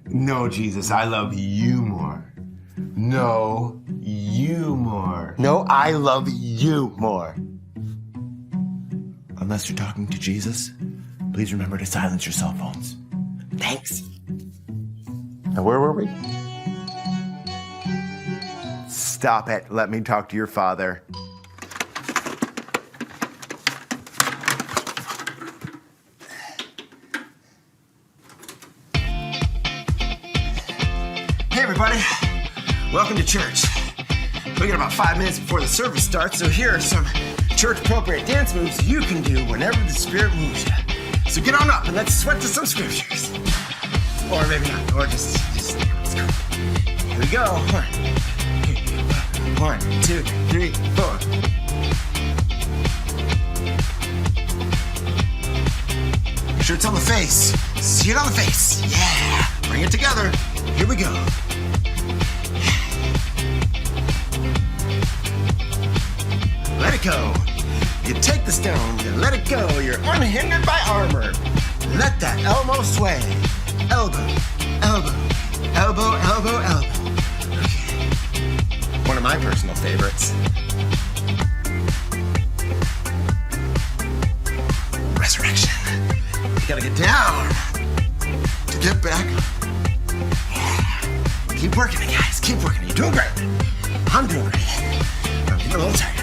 No, Jesus, I love you more. No, you more. No, I love you more. Unless you're talking to Jesus, please remember to silence your cell phones. Thanks. Now, where were we? Stop it. Let me talk to your father. Hey, everybody. Welcome to church. We got about 5 minutes before the service starts, so here are some church-appropriate dance moves you can do whenever the Spirit moves you. So get on up and let's sweat to some scriptures. Or maybe not, or just let's go. Here we go. 1, 2, 3, 4. Make sure it's on the face. See it on the face. Yeah. Bring it together. Here we go. Let it go. You take the stone, you let it go. You're unhindered by armor. Let that elbow sway. Elbow, elbow, elbow, elbow, elbow. Okay. One of my personal favorites. Resurrection. You gotta get down to get back up. Yeah. Keep working it, guys. Keep working it. You're doing great. I'm doing great. I'm getting a little tired.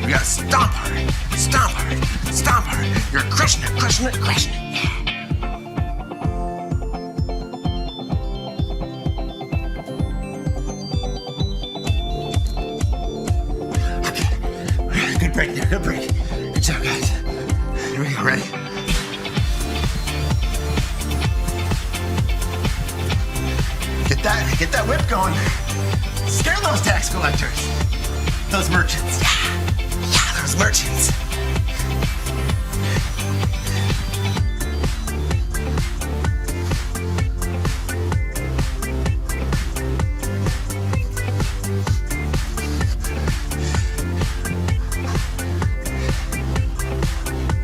We gotta stomp hard, stomp hard, stomp hard. You're crushing it, crushing it, crushing it. Yeah. Okay, good break there, good break. Good job, guys. Here we go, ready? Get that whip going. Scare those tax collectors. Those merchants. Yeah, those merchants.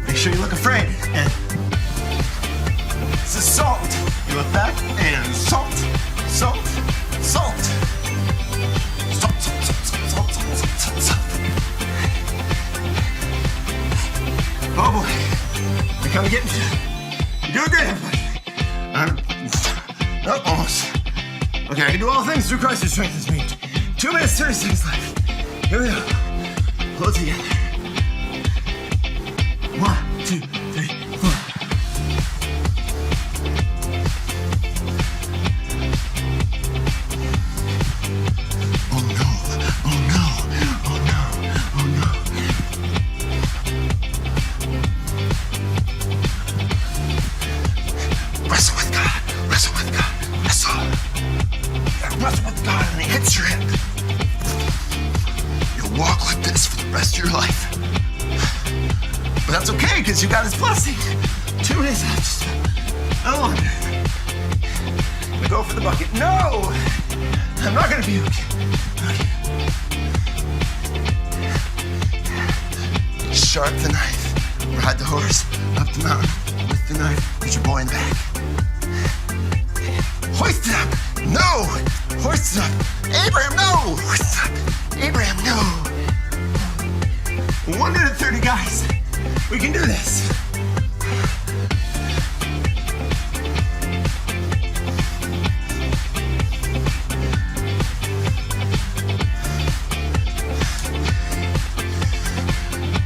Make sure you look afraid. And this is salt. You look back and salt, salt, salt. Salt, salt, salt, salt, salt, salt, salt, salt. Oh boy, we're kind of getting to it. You're doing great, everybody. Almost. Okay, I can do all things through Christ who strengthens me. 2 minutes, 30 seconds left. Here we go. Pull it together. 1, 2, 3, 4. Oh no, oh no, oh no, oh no. Wrestle with God, wrestle with God, wrestle. Wrestle with God and he hits your hip. You'll walk like this for the rest of your life. But that's okay, because you got his blessing. 2 minutes left. No longer. I'm gonna go for the bucket. No! I'm not gonna puke. Okay. Sharp the knife. Ride the horse up the mountain with the knife. Put your boy in back. Hoist it up! No! Hoist it up! Abraham, no! Hoist it up! Abraham, no! 1 minute 30, guys. We can do this.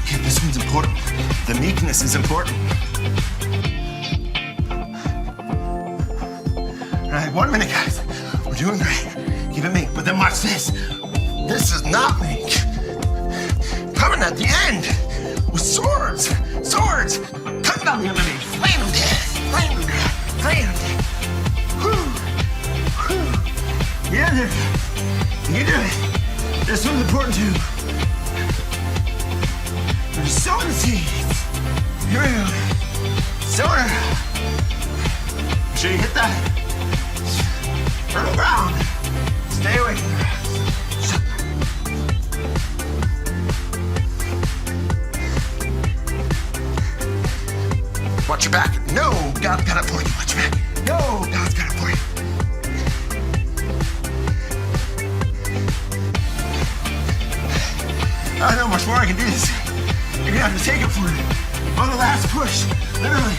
Okay, this one's important. The meekness is important. All right, 1 minute, guys. We're doing great. Keep it meek, but then watch this. This is not meek. Coming at the end with swords. Swords. Cut down the enemy. Flame them dead. Flame them dead. Flame them dead. Whew. Whew. Yeah, there. You can do it. This one's important too. We're sowing the seeds. Here we go. Sowing. Make sure you hit that fertile ground. Stay away from the grass. watch your back. No, God's got it for you. Watch your back. No, God's got it for you. I don't know much more I can do this. You're gonna have to take it for me. On the last push. Literally.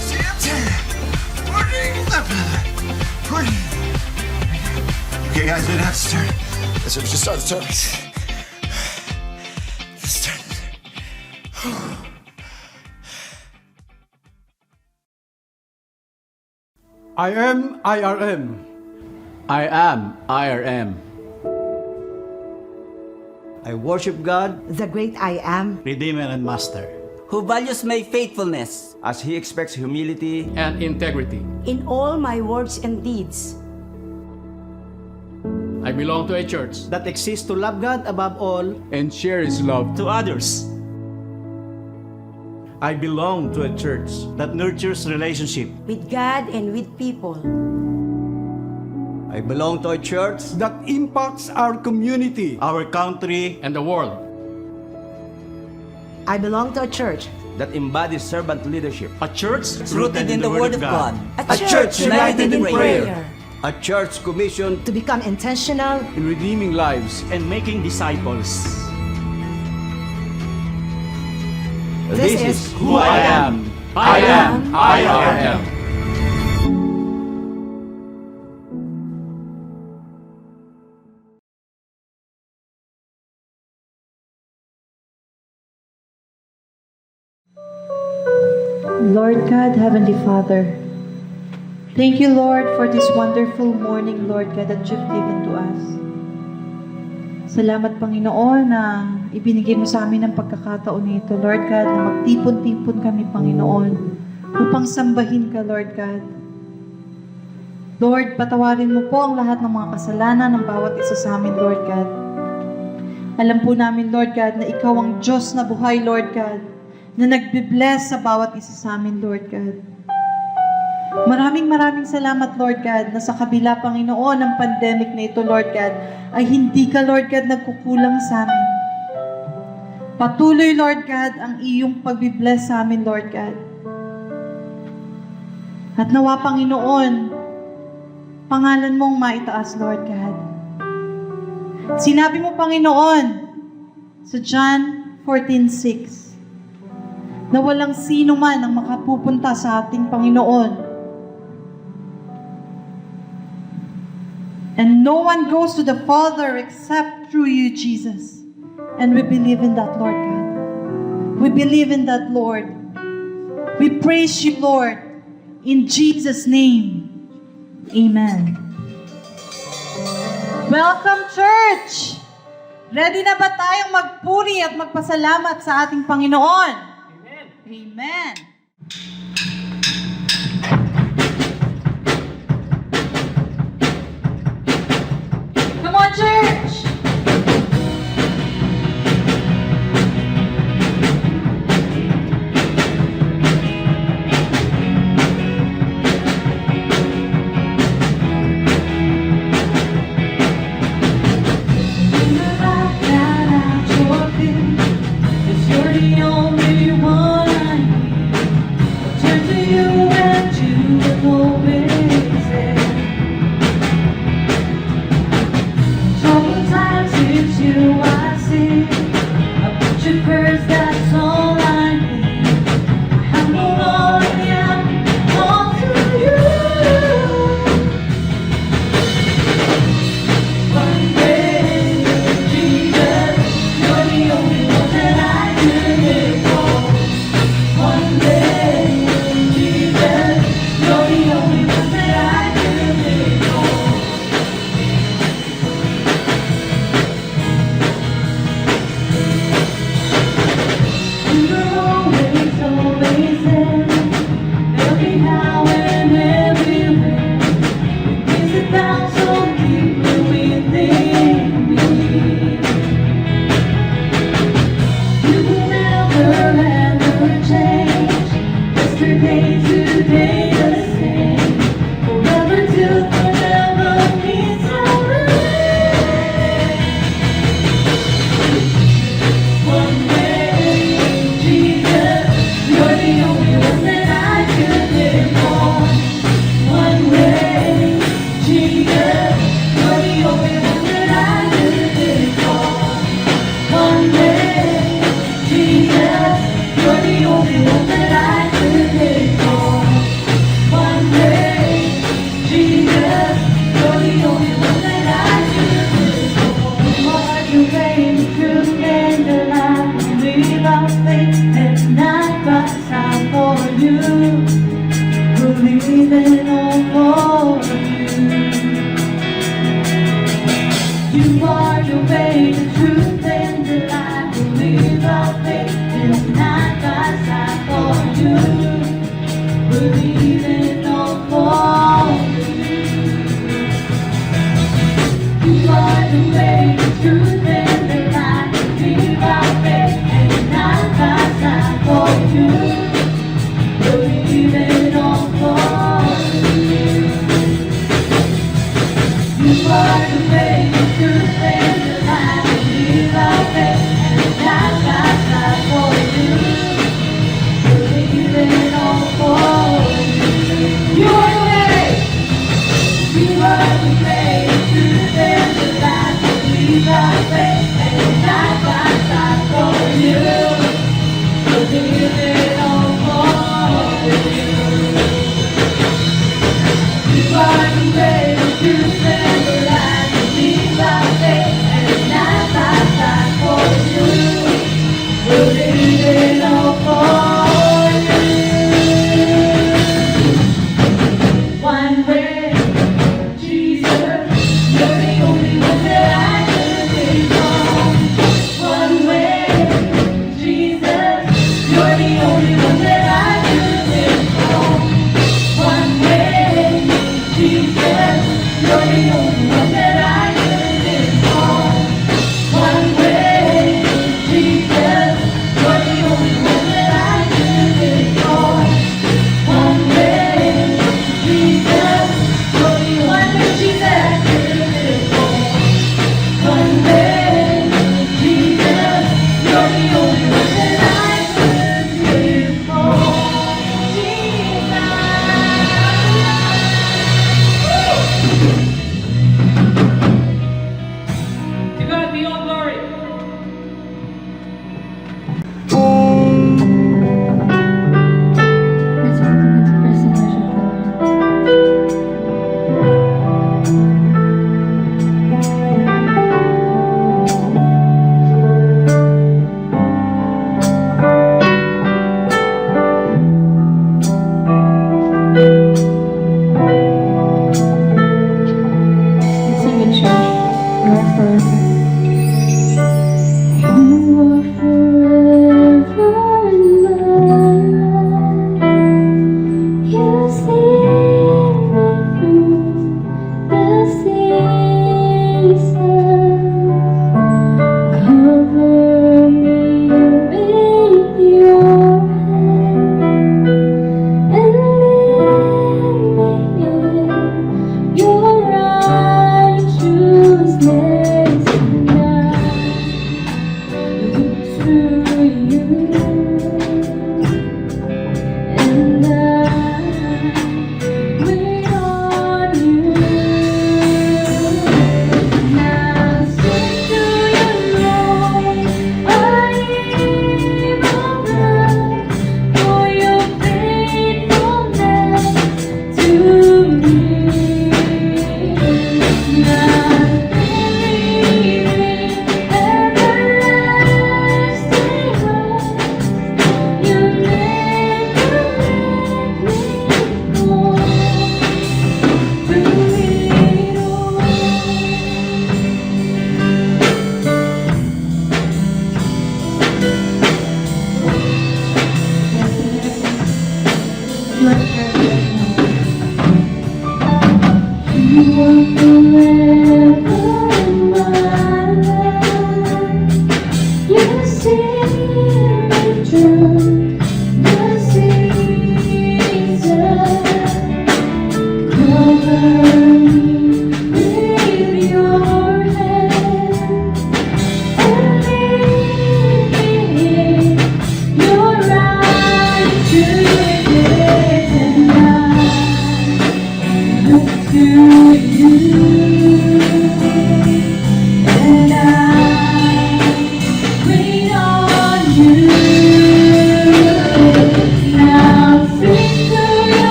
See it? Pushing the pillar. Pushing. Okay, guys, we don't have to start. Let's just start the service. Let's start the I am IRM. I am IRM. I worship God, The great I am, Redeemer and Master, who values my faithfulness as he expects humility and integrity. in all my words and deeds. I belong to a church that exists to love God above all and share His love to others. I belong to a church That nurtures relationship. With God and with people. I belong to a church that impacts our community Our country, and the world. I belong to a church, that embodies servant leadership, a church rooted in the Word of God, a church united in prayer, a church commissioned to become intentional In redeeming lives, and making disciples. This is who I am. I am IRM. Lord God, Heavenly Father, thank you, Lord, for this wonderful morning, Lord God, that you've given to us. Salamat, Panginoon, na ibinigay mo sa amin ang pagkakataon nito, Lord God, na magtipon-tipon kami, Panginoon, upang sambahin ka, Lord God. Lord, patawarin mo po ang lahat ng mga kasalanan ng bawat isa sa amin, Lord God. Alam po namin, Lord God, na ikaw ang Diyos na buhay, Lord God, na nagbe-bless sa bawat isa sa amin, Lord God. Maraming salamat, Lord God, na sa kabila, Panginoon, ng pandemic na ito, Lord God, ay hindi ka, Lord God, nagkukulang sa amin. Patuloy, Lord God, ang iyong pagbe-bless sa amin, Lord God. At nawa, Panginoon, pangalan mong maitaas, Lord God. Sinabi mo, Panginoon, sa John 14:6, na walang sino man ang makapupunta sa ating Panginoon. And no one goes to the Father except through you, Jesus. And we believe in that, Lord God. We believe in that, Lord. We praise you, Lord. In Jesus' name, amen. Welcome, church! Ready na ba tayong magpuri at magpasalamat sa ating Panginoon? Amen. Come on, church. You're the only one I need.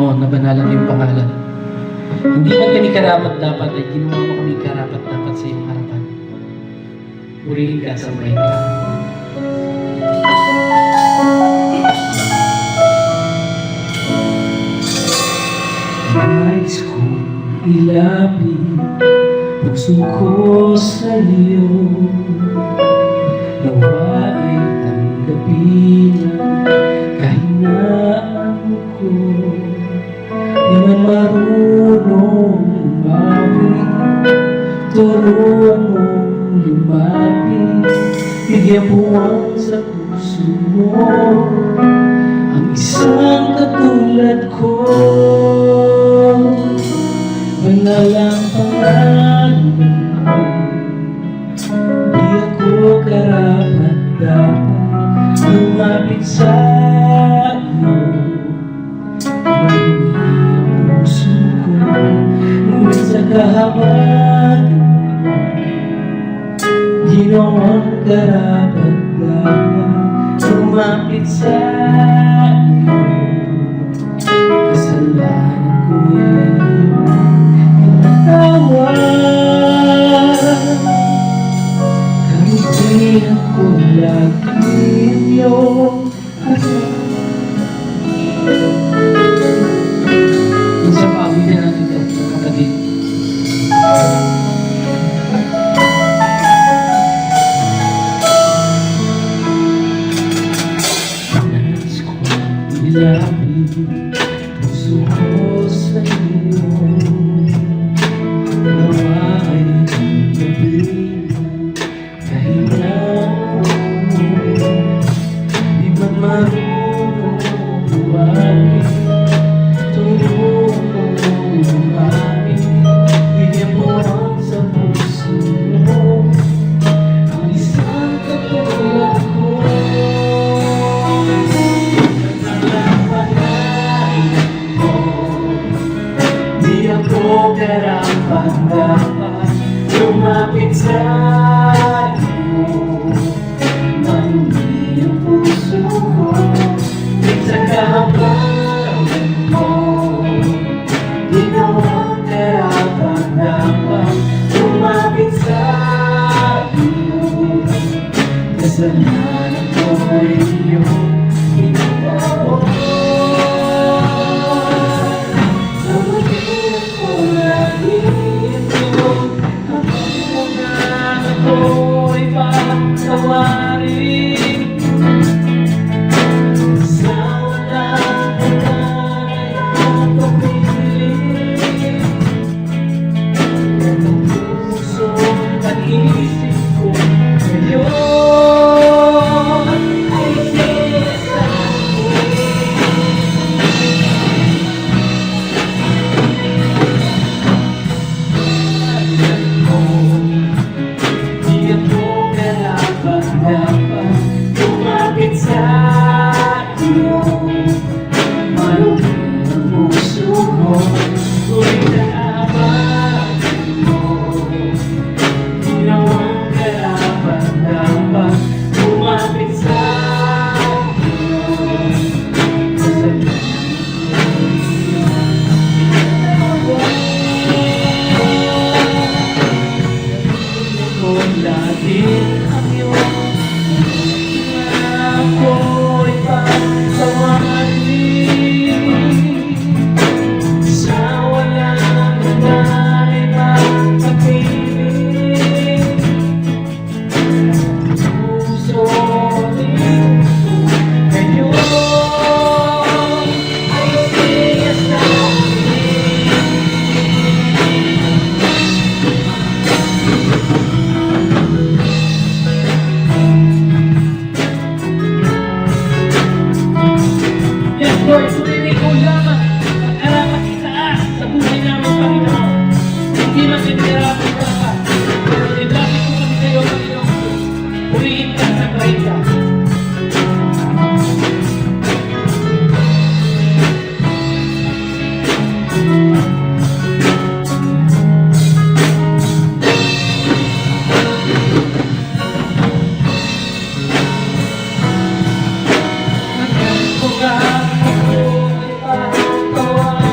Panginoon na banalan iyong pangalan. Hindi man kami karapat dapat ay ginawa mo kami karapat dapat sa iyong harapan. Purihin ka sa buhay ka. Nais kong ilapit puso ko sa iyo, nawa ay tanggapin ang kahinaan ko. Di man marunong lumapit, turuan mong lumapit, bigyan buwang sa puso mo ang isang katulad ko. Manalang pangalan mo, di ako karapat dapat lumapit sa iyo. Maluhi ang puso ko, ngunit sa kahabaan mo, ginawang karapat dapat lumapit sa iyo. Kasalanan ko Kamitihan ko lagi iyong minsan paawitin natin ito, kapatid. Nais ko ilapit puso ko sa iyo, nawa ay tanggapin kahinaan mo. Di man marunong lumapit, turuan mong lumapit, bigyan mo ang sa puso mo ang isang katulad ko. Nalapanayan mo, di ako karapat-dapat lumapit sa iyo. Maluhi ang puso ko, ngunit sa kahabaan mo, ginawang karapat-dapat lumapit sa iyo. Kasalanan ko ay iyong ginagawa. Nabagian ko lagi ito, kapag ako'y patawarin. Sa walang pangalan at pagpilit, ang puso at isip ko ngayon ay sinasabi. Di ako karapat-dapat lumapit sa iyo. Maluhi ang puso mo, ngunit kahabaan mo, ginawang karapat-dapat lumapit sa iyo. Kasalanan ko lagi ang iyong ako'y patawarin. Sa walang naiba pag-ibig, puso din ngayon ay sinasabi. Yes, Lord, tunay ikaw lamang ang karapat itaas sa buhay namin, Panginoon. Hindi man pinirapan ka pa, pero nilapit ko kami sa iyo, Panginoon Diyos. Purihin ka, sabayin ka. Kung ako'y patawarin,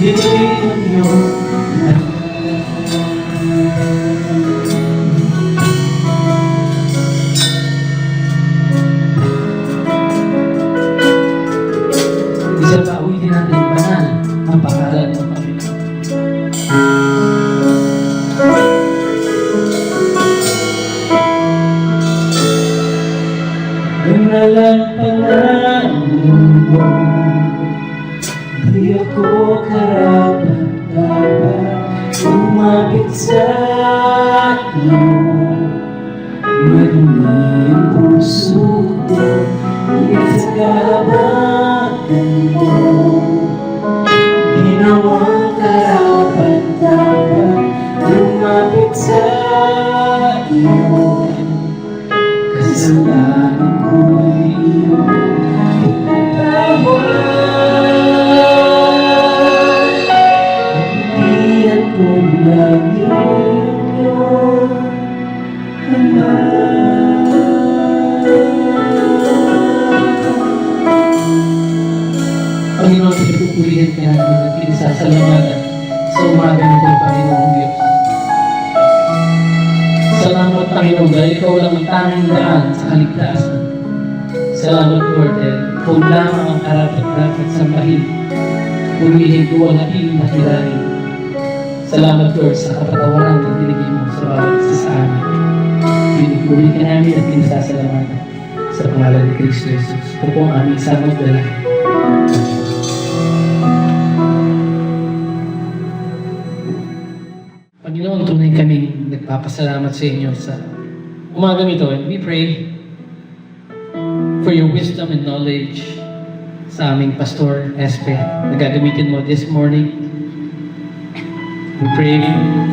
ibigay ang iyong isa pa, ulitin natin, banal ang pangalan ng Panginoon. Banal ang pangalan mo, di ako karapat-dapat umapit sa iyo. Marumi ang puso ko, higit sa kahabatan mo. Ginawang karapat-dapat lumapit sa iyo. Kasalanan ko'y iyong pinatawad. Pagdiyan ko lagi iyong Panginoon, pinagpupurihan ka namin at pinasasalamatan sa umaga nito, Panginoong Diyos. Salamat, Panginoon, dahil Ikaw lang ang tanging daan sa kaligtasan. Salamat, Lord, dahil Ikaw lamang ang karapat-dapat sambahin. Purihin ko ang ating nakirain. Salamat, Lord, sa kapatawaran na binigay mo sa bawat isa sa amin. Pinipuri ka namin at pinasasalamatan sa pangalan ni Kristo Jesus. Ito po ang aming samot dalangin. Panginoon, tunay kaming nagpapasalamat sa inyo sa umagang ito, and we pray for your wisdom and knowledge sa aming Pastor Espe na gagamitin mo this morning. We pray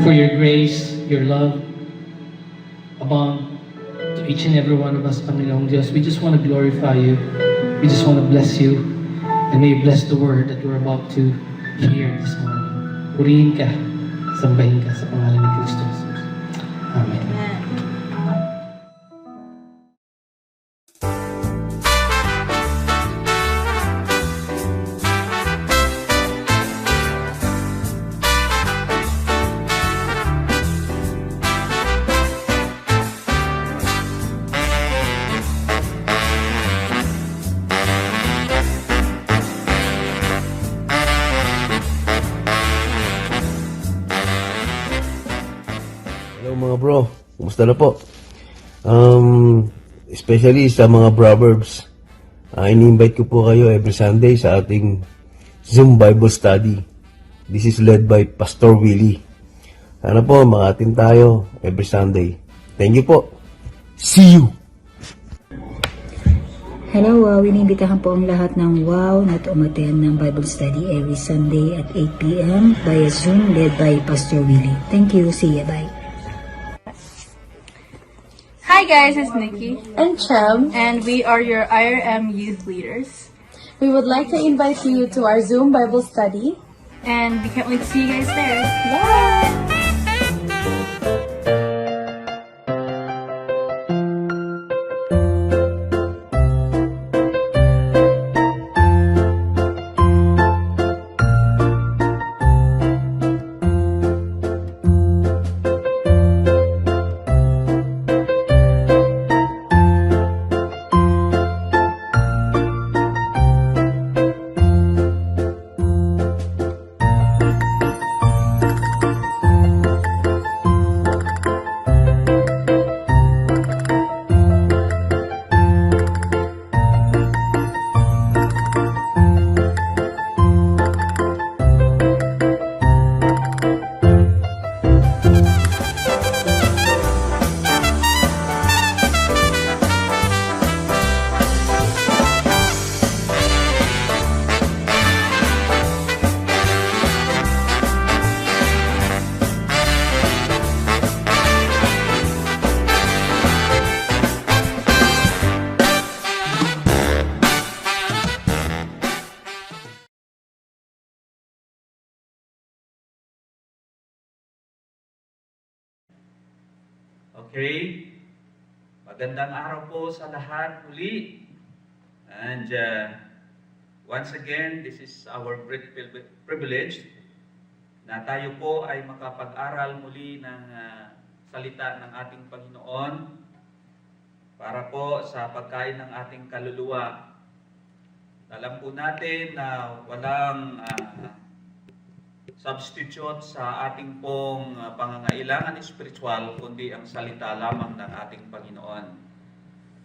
for your grace, your love abound to each and every one of us, Panginoong Diyos. We just want to glorify you. We just want to bless you. And may you bless the word that we're about to hear this morning. Purihin ka, sambahin ka sa pangalan ni Kristo Jesus. Amen. Hello mga bro, kumusta na po? Especially sa mga Proverbs, ini-invite ko po kayo every Sunday sa ating Zoom Bible Study. This is led by Pastor Willie. Sana po makatin tayo every Sunday. Thank you po. See you! Hello, iniimbitahan po ang lahat ng WOW na umattend ng Bible Study every Sunday at 8 p.m. via Zoom led by Pastor Willie. Thank you. See ya. Bye. Hi guys, it's Nikki and Chem, and we are your IRM youth leaders. We would like to invite you to our Zoom Bible study, and we can't wait to see you guys there. Bye! Okay, magandang araw po sa lahat muli. And once again, this is our great privilege na tayo po ay makapag-aral muli ng salita ng ating Panginoon para po sa pagkain ng ating kaluluwa. Alam po natin na walang substitute sa ating pong pangangailangan espiritual kundi ang salita lamang ng ating Panginoon.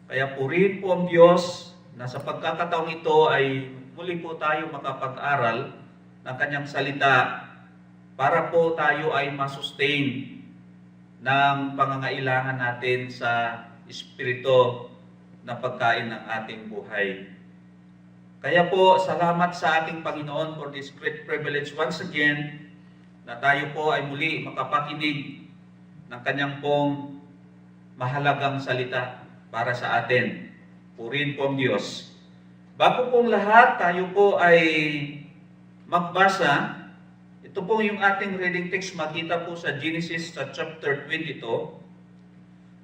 Kaya purihin po ang Diyos na sa pagkakataong ito ay muli po tayo makapag-aral ng Kanyang salita para po tayo ay masustain ng pangangailangan natin sa espiritu na pagkain ng ating buhay. Kaya po, salamat sa ating Panginoon for this great privilege once again na tayo po ay muli makapakinig ng Kanyang pong mahalagang salita para sa atin. Purihin po ang Diyos. Bago pong lahat, tayo po ay magbasa. Ito po yung ating reading text, makita po sa Genesis sa chapter 22,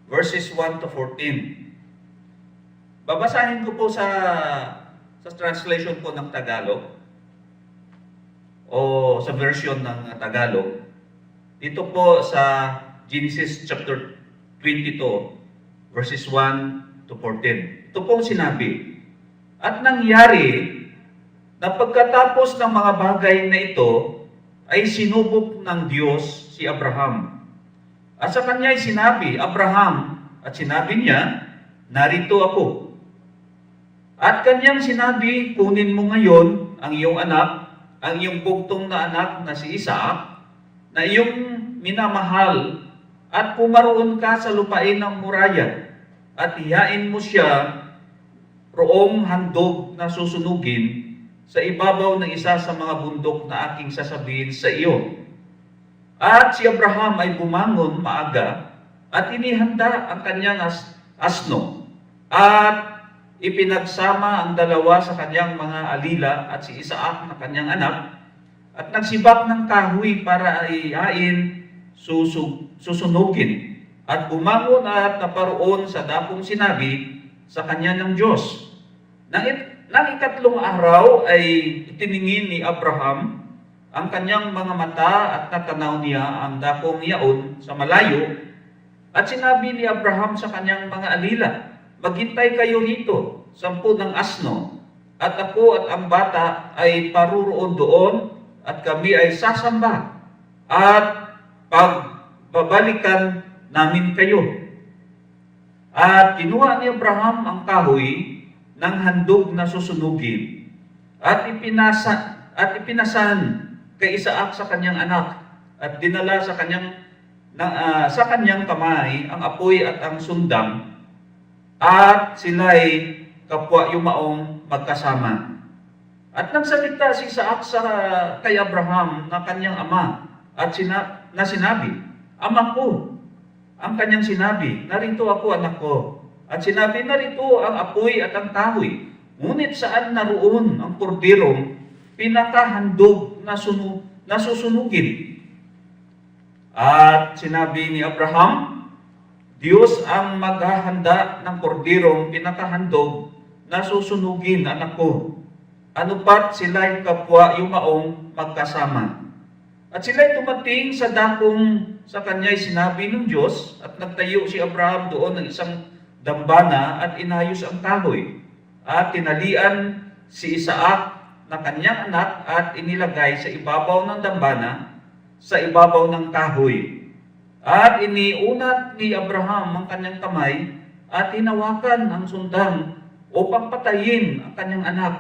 verses 1 to 14. Babasahin ko po sa translation po ng Tagalog o sa version ng Tagalog. Dito po sa Genesis chapter 22, verses 1 to 14. Ito pong sinabi, at nangyari na pagkatapos ng mga bagay na ito, ay sinubok ng Diyos si Abraham. At sa kanya ay sinabi, Abraham, at sinabi niya, narito ako. At kanyang sinabi, kunin mo ngayon ang iyong anak, ang iyong bugtong na anak na si Isaac, na iyong minamahal, at pumaroon ka sa lupain ng Moriah, at hiyain mo siya roong handog na susunugin sa ibabaw ng isa sa mga bundok na aking sasabihin sa iyo. At si Abraham ay bumangon maaga at inihanda ang kanyang asno at ipinagsama ang dalawa sa kanyang mga alila at si Isaac na kanyang anak at nagsibak ng kahoy para ihain susunugin at bumangon at naparoon sa dakong sinabi sa kanya ng Diyos. Nang ikatlong araw ay itiningin ni Abraham ang kanyang mga mata at natanaw niya ang dakong yaon sa malayo at sinabi ni Abraham sa kanyang mga alila, maghintay kayo rito, 10 ng asno, at ako at ang bata ay paruroon doon at kami ay sasamba at pagbabalikan namin kayo. At kinuha ni Abraham ang kahoy ng handog na susunugin at ipinasan kay Isaac sa kanyang anak at dinala sa kanyang kamay ang apoy at ang sundang at sila'y kapwa yumaong magkasama. At nagsalita si Isaac kay Abraham na kanyang ama at sinabi, Ama ko. Ang kanyang sinabi, narito ako anak ko. At sinabi, narito ang apoy at ang kahoy. Ngunit saan naroon ang korderong pinakahandog na susunugin? At sinabi ni Abraham, Diyos ang maghahanda ng korderong pinakahandog na susunugin, anak ko. Ano pat sila'y kapwa yumaong magkasama. At sila'y tumating sa dakong sa kanya'y sinabi ng Diyos at nagtayo si Abraham doon ng isang dambana at inayos ang kahoy. At tinalian si Isaac na kanyang anak at inilagay sa ibabaw ng dambana sa ibabaw ng kahoy. At iniunat ni Abraham ang kanyang kamay at hinawakan ang sundang upang patayin ang kanyang anak.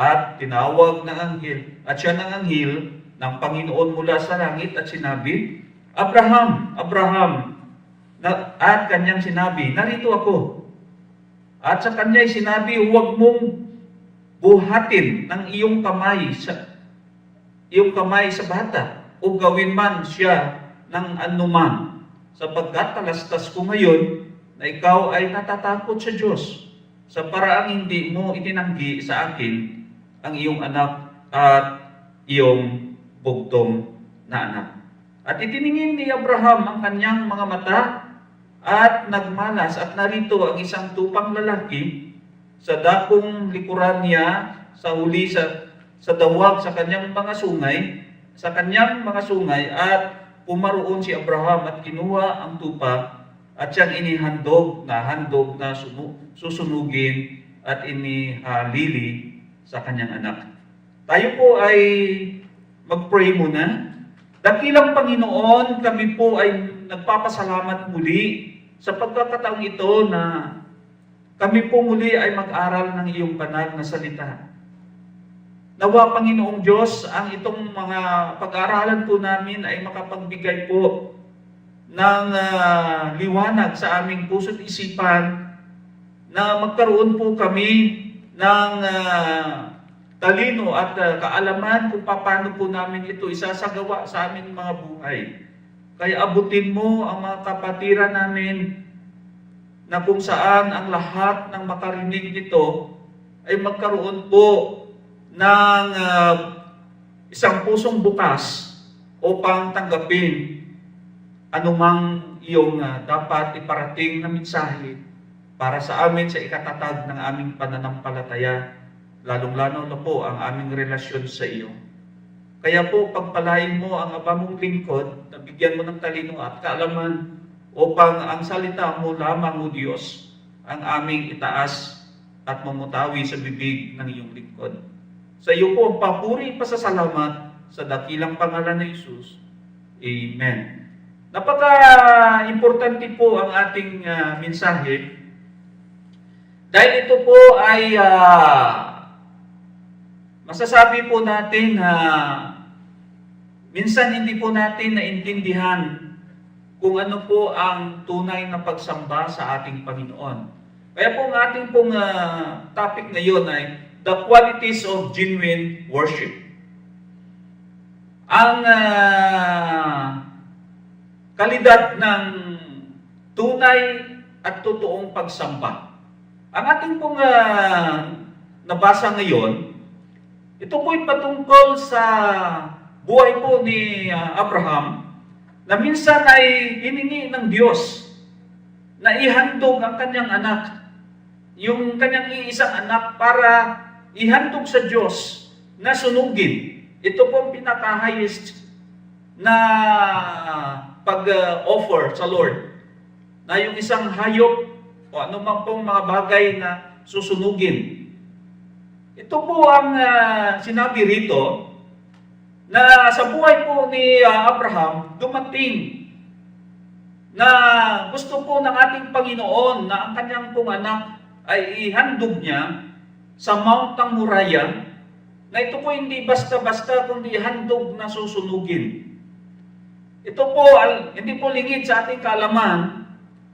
At tinawag ng anghel at siya ng anghel ng Panginoon mula sa langit at sinabi, Abraham, Abraham, at kanyang sinabi, narito ako. At sa kanya'y sinabi, huwag mong buhatin ng iyong kamay sa bata o gawin man siya ng anuman, sapagkat talastas ko ngayon na ikaw ay natatakot sa Diyos sa paraang hindi mo itinanggi sa akin ang iyong anak at iyong bugtong na anak. At itiningin ni Abraham ang kanyang mga mata at nagmalas at narito ang isang tupang lalaki sa dakong likuran niya sa huli sa dawag sa kanyang mga sungay sa kanyang mga sungay at pumaroon si Abraham at kinuha ang tupa at siyang inihandog na susunugin at inihalili sa kanyang anak. Tayo po ay mag-pray muna. Dakilang Panginoon, kami po ay nagpapasalamat muli sa pagkakataong ito na kami po muli ay mag-aral ng iyong banal na salita. Nawa, Panginoong Diyos, ang itong mga pag-aaralan po namin ay makapagbigay po ng liwanag sa aming puso't isipan na magkaroon po kami ng talino at kaalaman kung paano po namin ito isasagawa sa aming mga buhay. Kaya abutin mo ang mga kapatiran namin na kung saan ang lahat ng makarinig nito ay magkaroon po ng isang pusong bukas upang tanggapin anumang iyong dapat iparating na mensahe para sa amin sa ikatatag ng aming pananampalataya, lalong-lalo na po ang aming relasyon sa iyo. Kaya po, pagpalain mo ang abamong lingkod, na bigyan mo ng talino at kaalaman upang ang salita mo lamang, O Diyos, ang aming itaas at mamutawi sa bibig ng iyong lingkod. Sa iyo po ang papuri, pasasalamat sa dakilang pangalan ni Jesus. Amen. Napaka-importante po ang ating mensahe dahil ito po ay masasabi po natin na minsan hindi po natin naintindihan kung ano po ang tunay na pagsamba sa ating Panginoon. Kaya po ang ating pong topic ngayon ay the qualities of genuine worship. Ang kalidad ng tunay at totoong pagsamba. Ang ating pong nabasa ngayon, ito po'y patungkol sa buhay po ni Abraham na minsan ay hiningi ng Diyos na ihandog ang kanyang anak, yung kanyang iisang anak para ihandog sa Diyos na sunugin. Ito po ang pinaka-highest na pag-offer sa Lord. Na yung isang hayop o anumang pong mga bagay na susunugin. Ito po ang sinabi rito na sa buhay po ni Abraham, dumating na gusto po ng ating Panginoon na ang kanyang pong anak ay ihandog niya sa Mount Moriah, na ito po hindi basta-basta kundi handog na susunugin. Ito po, hindi po lingid sa ating kaalaman,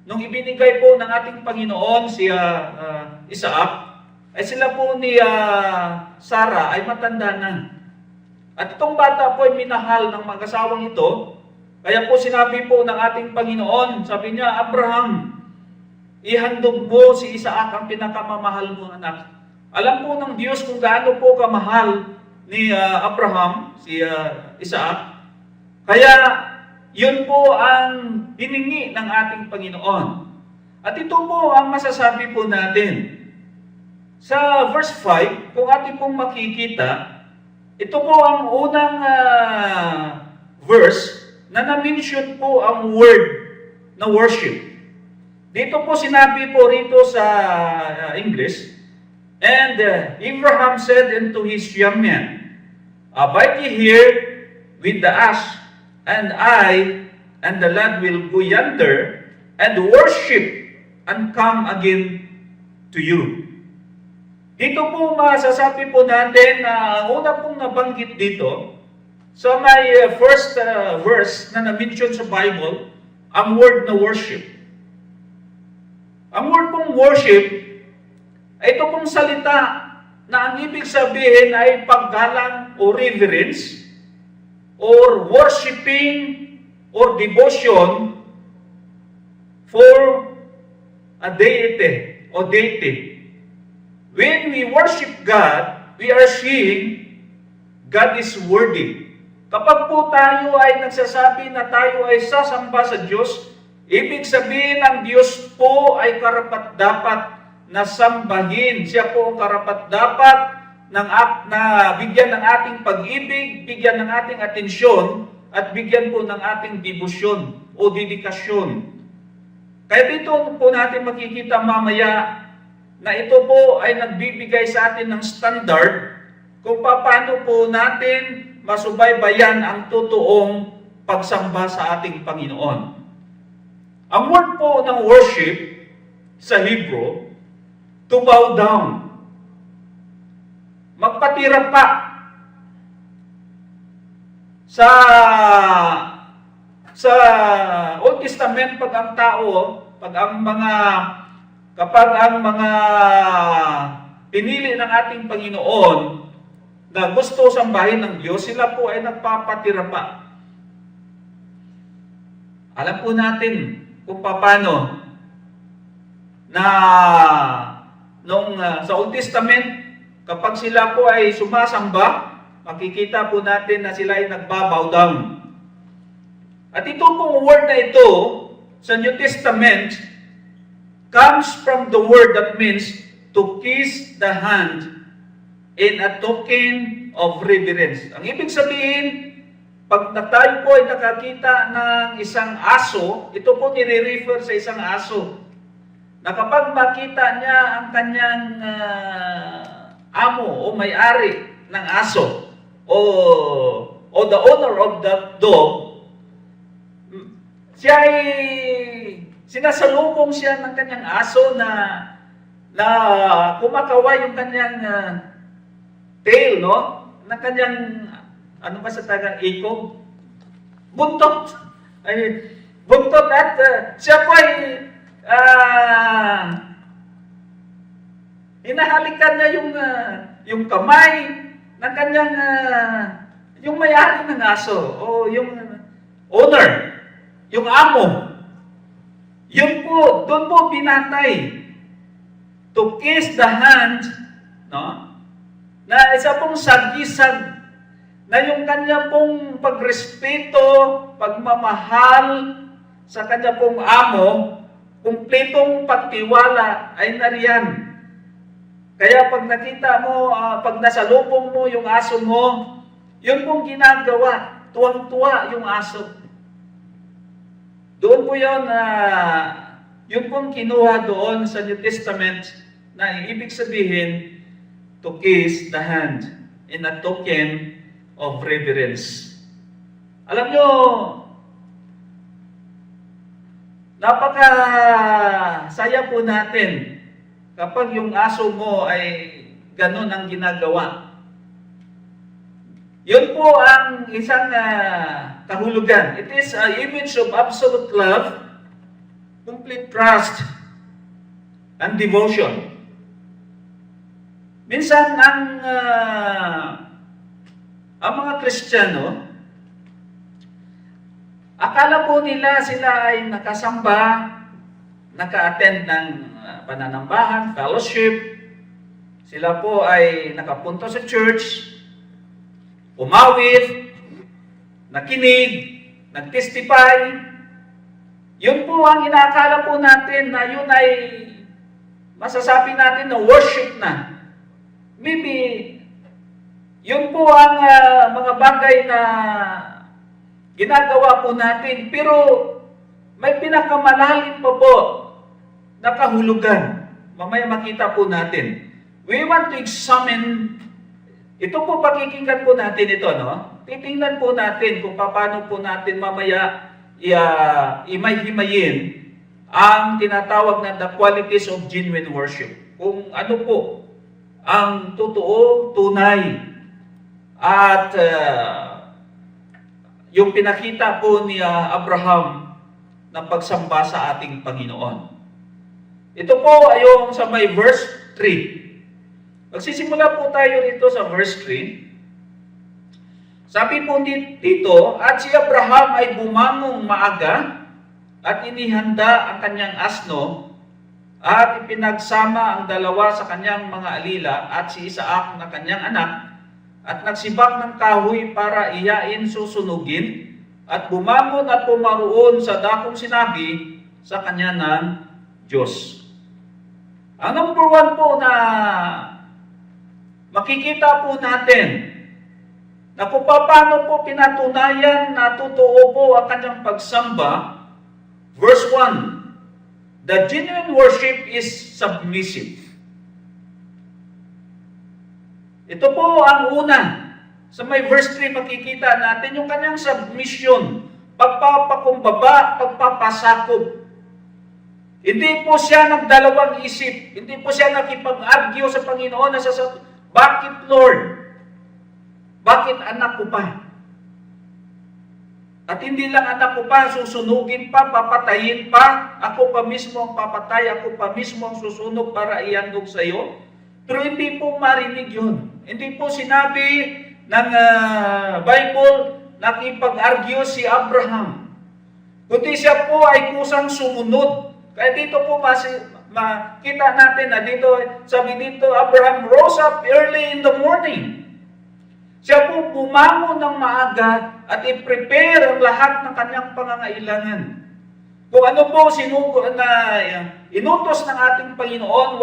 nung ibinigay po ng ating Panginoon si Isaac, ay sila po ni Sarah ay matanda na. At itong bata po ay minahal ng mag-asawang ito, kaya po sinabi po ng ating Panginoon, sabi niya, Abraham, ihandog mo si Isaac, ang pinakamamahal mo anak. Alam po ng Diyos kung gaano po kamahal ni Abraham, si Isaac. Kaya yun po ang hiningi ng ating Panginoon. At ito po ang masasabi po natin. Sa verse 5, kung ating pong makikita, ito po ang unang verse na na-mention po ang word na worship. Dito po sinabi po rito sa English, and Abraham said unto his young men, abide ye here with the ass, and I and the lad will go yonder and worship and come again to you. Dito po masasabi po natin na una pong nabanggit dito sa may first verse na na-mention sa Bible, ang word na worship. Ang word pong worship ay ito pong salita na ang ibig sabihin ay paggalang o reverence or worshiping or devotion for a deity o deity. When we worship God, we are saying God is worthy. Kapag po tayo ay nagsasabi na tayo ay sasamba sa Diyos, ibig sabihin ang Diyos po ay karapat-dapat na sambahin. Siya po ang karapat-dapat na bigyan ng ating pag-ibig, bigyan ng ating atensyon, at bigyan po ng ating debosyon o dedikasyon. Kaya dito po natin makikita mamaya na ito po ay nagbibigay sa atin ng standard kung paano po natin masubaybayan ang totoong pagsamba sa ating Panginoon. Ang word po ng worship sa Hebrew, to bow down. Magpatira pa. Sa Old Testament, kapag ang mga pinili ng ating Panginoon na gusto sambahin ng Diyos, sila po ay nagpapatira pa. Alam po natin kung paano na sa Old Testament, kapag sila po ay sumasamba, makikita po natin na sila ay nagbabow down. At ito pong word na ito sa New Testament comes from the word that means to kiss the hand in a token of reverence. Ang ibig sabihin, pag tayo po ay nakakita ng isang aso, ito po nire-refer sa isang aso, na kapag makita niya ang kanyang amo o may-ari ng aso o the owner of that dog, siya ay sinasalubong siya ng kanyang aso na kumakawa yung kanyang tail, no? Ng kanyang, ano ba sa tagang ikog? Buntot. Ay, buntot at siya po ay hinahalikan niya yung kamay ng kanyang yung may-ari ng aso o yung owner, yung amo. Yun po, doon po binatay to kiss the hand, no? Na isa pong sagisag na yung kanya pong pagrespeto, pagmamahal sa kanya pong amo, kumpletong pagtiwala ay nariyan. Kaya pag nakita mo, pag nasalubong mo yung aso mo, yun pong ginagawa, tuwang-tuwa yung aso. Doon po yun, yun pong kinuha doon sa New Testament na ibig sabihin, to kiss the hand in a token of reverence. Alam nyo, napaka-saya po natin kapag yung aso mo ay ganun ang ginagawa. Yun po ang isang kahulugan. It is an image of absolute love, complete trust, and devotion. Minsan ang mga Kristiyano, akala po nila sila ay nakasamba, naka-attend ng pananambahan, fellowship. Sila po ay nakapunta sa church, umawit, nakinig, nag-testify. Yun po ang inaakala po natin na yun ay masasabi natin na worship na. Maybe, yun po ang mga bagay na ginagawa po natin. Pero may pinakamalalim pa po na kahulugan. Mamaya makita po natin. We want to examine, ito po pakikinggan po natin ito, no? Titingnan po natin kung paano po natin mamaya imay-himayin ang tinatawag na the qualities of genuine worship. Kung ano po ang totoo, tunay, at yung pinakita po ni Abraham na pagsamba sa ating Panginoon. Ito po ay yung sa may verse 3. Magsisimula po tayo rito sa verse 3. Sabi po dito, at si Abraham ay bumangong maaga at inihanda ang kanyang asno at ipinagsama ang dalawa sa kanyang mga alila at si Isaac na kanyang anak at nagsibak ng kahoy para iyain susunugin at bumangon at pumaroon sa dakong sinabi sa kanya ng Diyos. Ang number 1 po na makikita po natin na kung paano po pinatunayan na totoo po ang kanyang pagsamba. Verse 1, the genuine worship is submissive. Ito po ang una. Sa may verse 3 makikita natin yung kanyang submission, pagpapakumbaba, pagpapasakop. Hindi po siya nagdalawang isip. Hindi po siya nakipag-argue sa Panginoon na sasabi, bakit Lord? Bakit anak ko pa? At hindi lang anak ko pa, susunugin pa, papatayin pa. Ako pa mismo ang papatay, ako pa mismo ang susunog para iandog sa iyo. Pero hindi po marinig yun. Hindi po sinabi ng Bible nakipag-argue si Abraham. Kundi siya po ay kusang sumunod. Kaya dito po makita natin na dito, sabi dito, Abraham rose up early in the morning. Siya po bumangon ng maaga at i-prepare ang lahat ng kanyang pangangailangan. Kung ano po inutos ng ating Panginoon,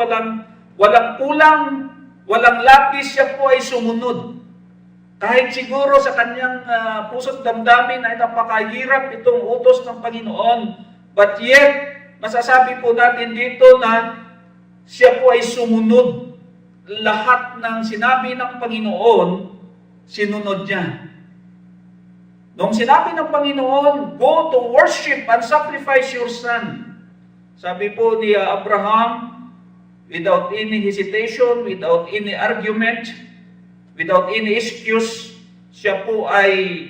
walang kulang, walang lapis, siya po ay sumunod. Kahit siguro sa kanyang puso't damdamin ay napakahirap itong utos ng Panginoon, but yet, masasabi po natin dito na siya po ay sumunod. Lahat ng sinabi ng Panginoon, sinunod niya. Nung sinabi ng Panginoon, go to worship and sacrifice your son. Sabi po ni Abraham, without any hesitation, without any argument, without any excuse, siya po ay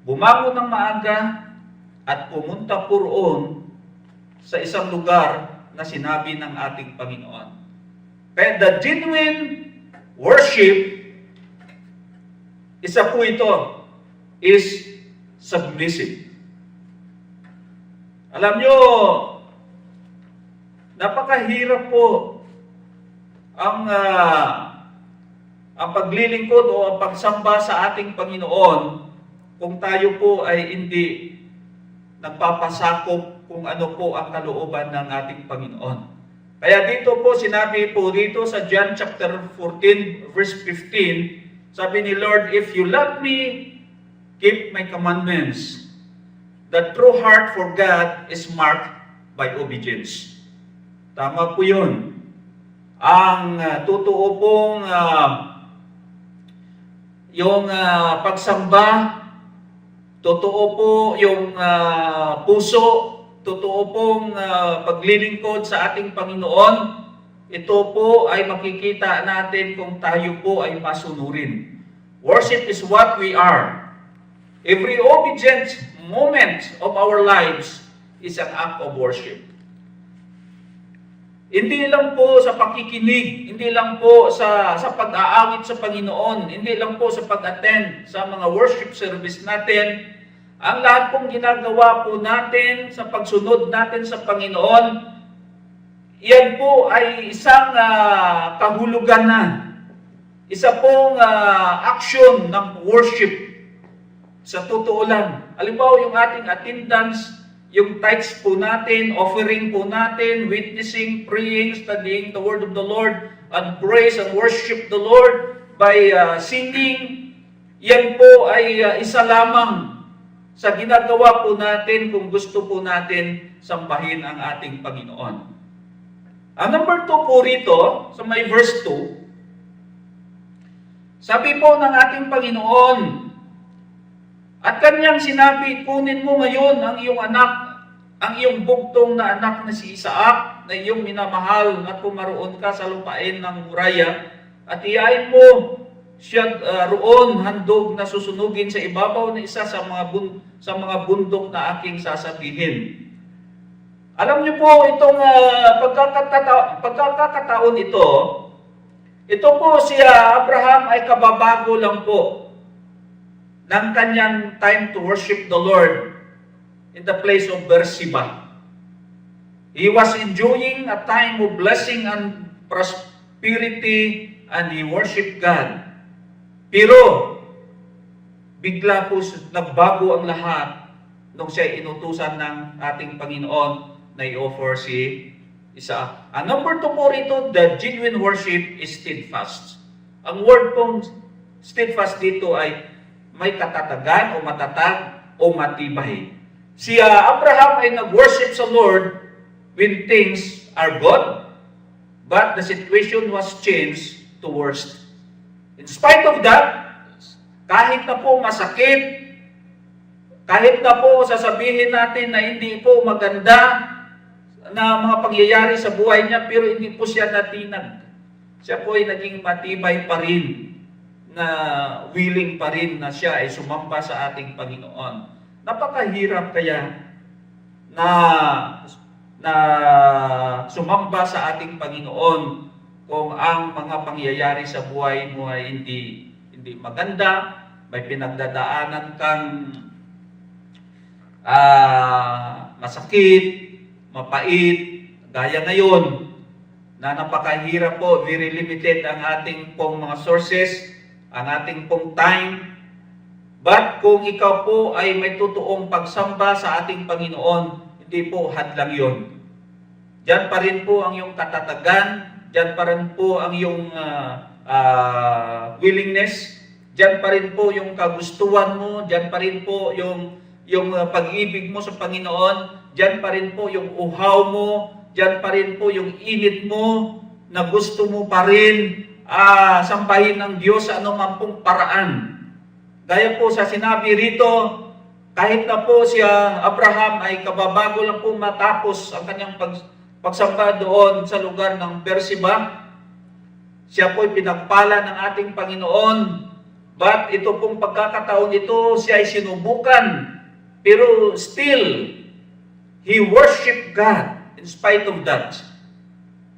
bumangon ng maaga at pumunta po roon sa isang lugar na sinabi ng ating Panginoon. Kaya the genuine worship, isa po ito, is submissive. Alam nyo, napakahirap po ang paglilingkod o ang pagsamba sa ating Panginoon kung tayo po ay hindi nagpapasakop kung ano po ang kalooban ng ating Panginoon. Kaya dito po, sinabi po dito sa John chapter 14, verse 15, sabi ni Lord, if you love me, keep my commandments. The true heart for God is marked by obedience. Tama po yun. Ang totoo pong yung pagsamba, totoo po yung puso, totoo pong paglilingkod sa ating Panginoon, ito po ay makikita natin kung tayo po ay masunurin. Worship is what we are. Every obedient moment of our lives is an act of worship. Hindi lang po sa pakikinig, hindi lang po sa pag-aawit sa Panginoon, hindi lang po sa pag-attend sa mga worship service natin. Ang lahat pong ginagawa po natin sa pagsunod natin sa Panginoon, yan po ay isang kahulugan na. Isa pong action ng worship. Sa totoo lang. Halimbawa yung ating attendance, yung tithes po natin, offering po natin, witnessing, praying, studying the word of the Lord, and praise and worship the Lord by singing. Yan po ay isa lamang sa ginagawa po natin kung gusto po natin sambahin ang ating Panginoon. Ang number 2 po rito, sa may verse 2, sabi po ng ating Panginoon, at kanyang sinabi, kunin mo ngayon ang iyong anak, ang iyong bugtong na anak na si Isaac, na iyong minamahal at pumaroon ka sa lupain ng Moriah, at iyain mo siya roon handog na susunugin sa ibabaw na isa sa mga bundok na aking sasabihin. Alam niyo po, itong pagkakataon ito po si Abraham ay kababago lang po ng kanyang time to worship the Lord in the place of Beersheba. He was enjoying a time of blessing and prosperity and he worshiped God. Pero, bigla po nagbago ang lahat nung siya inutusan ng ating Panginoon na i-offer si Isaac. Ang number 2 po rito, the genuine worship is steadfast. Ang word pong steadfast dito ay may katatagan o matatag o matibay. Si Abraham ay nag-worship sa Lord when things are good, but the situation was changed to worst. In spite of that, kahit na po masakit, kahit na po sasabihin natin na hindi po maganda na mga pangyayari sa buhay niya, pero hindi po siya natinag. Siya po ay naging matibay pa rin, na willing pa rin na siya ay sumamba sa ating Panginoon. Napakahirap kaya na sumamba sa ating Panginoon kung ang mga pangyayari sa buhay mo ay hindi maganda, may pinagdadaanan kang masakit, mapait, gaya ngayon, na napakahirap po, very limited ang ating pong mga sources, ang ating pong time. But kung ikaw po ay may totoong pagsamba sa ating Panginoon, hindi po hadlang yun. Diyan pa rin po ang iyong katatagan, diyan pa rin po ang iyong willingness, diyan pa rin po yung kagustuhan mo, diyan pa rin po yung pag-ibig mo sa Panginoon, diyan pa rin po yung uhaw mo, diyan pa rin po yung init mo na gusto mo pa rin sambahin ng Diyos sa anumang pong paraan. Gaya po sa sinabi rito, kahit na po si Abraham ay kababago lang po matapos ang kanyang pagsamba doon sa lugar ng Beersheba, siya po ay pinagpala ng ating Panginoon. But ito pong pagkakataon ito, siya ay sinubukan, pero still, he worshiped God in spite of that.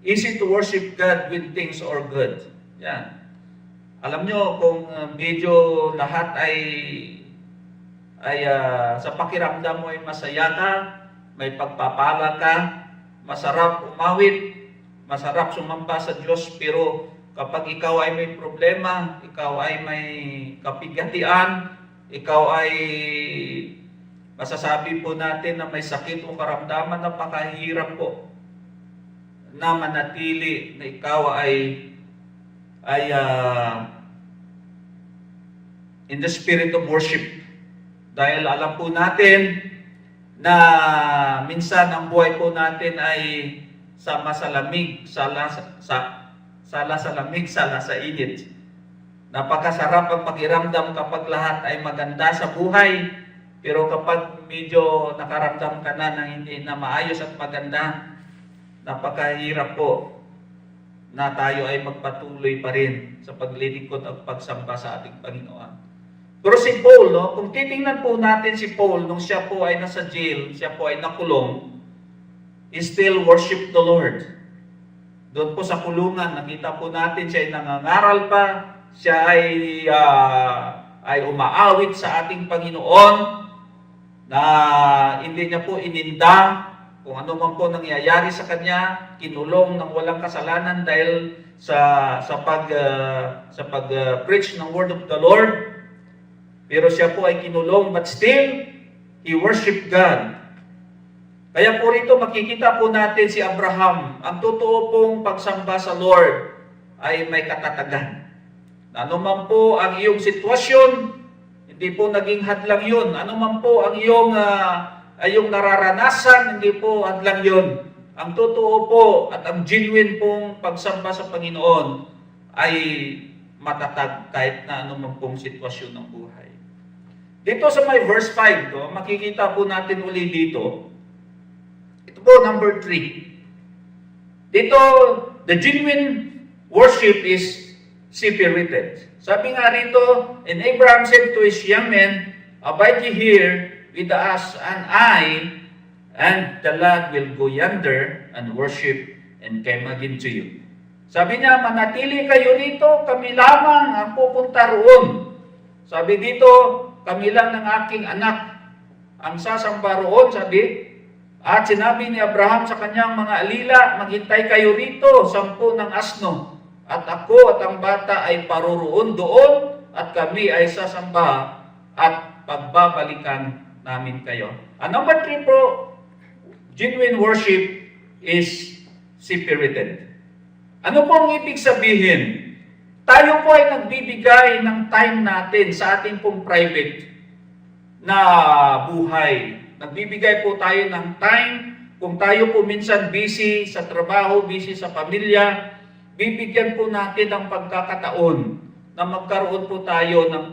Easy to worship God when things are good. Yan. Alam nyo, kung medyo lahat ay sa pakiramdam mo ay masaya ka, may pagpapala ka, masarap umawit, masarap sumamba sa Diyos, pero kapag ikaw ay may problema, ikaw ay may kapigatian, ikaw ay masasabi po natin na may sakit o karamdaman, napakahirap po na manatili na ikaw ay in the spirit of worship. Dahil alam po natin na minsan ang buhay po natin ay sama sa lamig, sala sa lamig, sala sa init. Napakasarap ang pakiramdam kapag lahat ay maganda sa buhay, pero kapag medyo nakaramdam ka na ng hindi na maayos at maganda, napakahirap po na tayo ay magpatuloy pa rin sa paglilingkod at pagsamba sa ating Panginoon. Pero si Paul, kung titingnan po natin si Paul, nung siya po ay nasa jail, siya po ay nakulong, he still worship the Lord. Doon po sa kulungan, nakita po natin siya ay nangangaral pa, siya ay umaawit sa ating Panginoon, na hindi niya po ininda kung ano man po nangyayari sa kanya, kinulong ng walang kasalanan dahil sa pag-preach ng word of the Lord. Pero siya po ay kinulong, but still, he worshiped God. Kaya po rito makikita po natin si Abraham, ang totoo pong pagsamba sa Lord ay may katatagan. Ano man po ang iyong sitwasyon, hindi po naging hadlang yun. Ano man po ang iyong nararanasan, hindi po hadlang yun. Ang totoo po at ang genuine pong pagsamba sa Panginoon ay matatag kahit na ano man pong sitwasyon ng buhay. Dito sa may verse 5, makikita po natin uli dito. Ito po, number 3. Dito, the genuine worship is separated. Sabi nga rito, and Abraham said to his young men, abide ye here with us and I, and the lad will go yonder and worship and come again to you. Sabi niya, manatili kayo rito, kami lamang ang pupunta roon. Sabi dito, kami lang ng aking anak ang sasamba roon, sabi. At sinabi ni Abraham sa kanyang mga alila, maghintay kayo rito, 10 ng asno. At ako at ang bata ay paroroon doon, at kami ay sasamba at pagbabalikan namin kayo. And number 3 po, genuine worship is separated. Ano pong ibig sabihin tayo po ay nagbibigay ng time natin sa ating pong private na buhay. Nagbibigay po tayo ng time. Kung tayo po minsan busy sa trabaho, busy sa pamilya, bibigyan po natin ng pagkakataon na magkaroon po tayo ng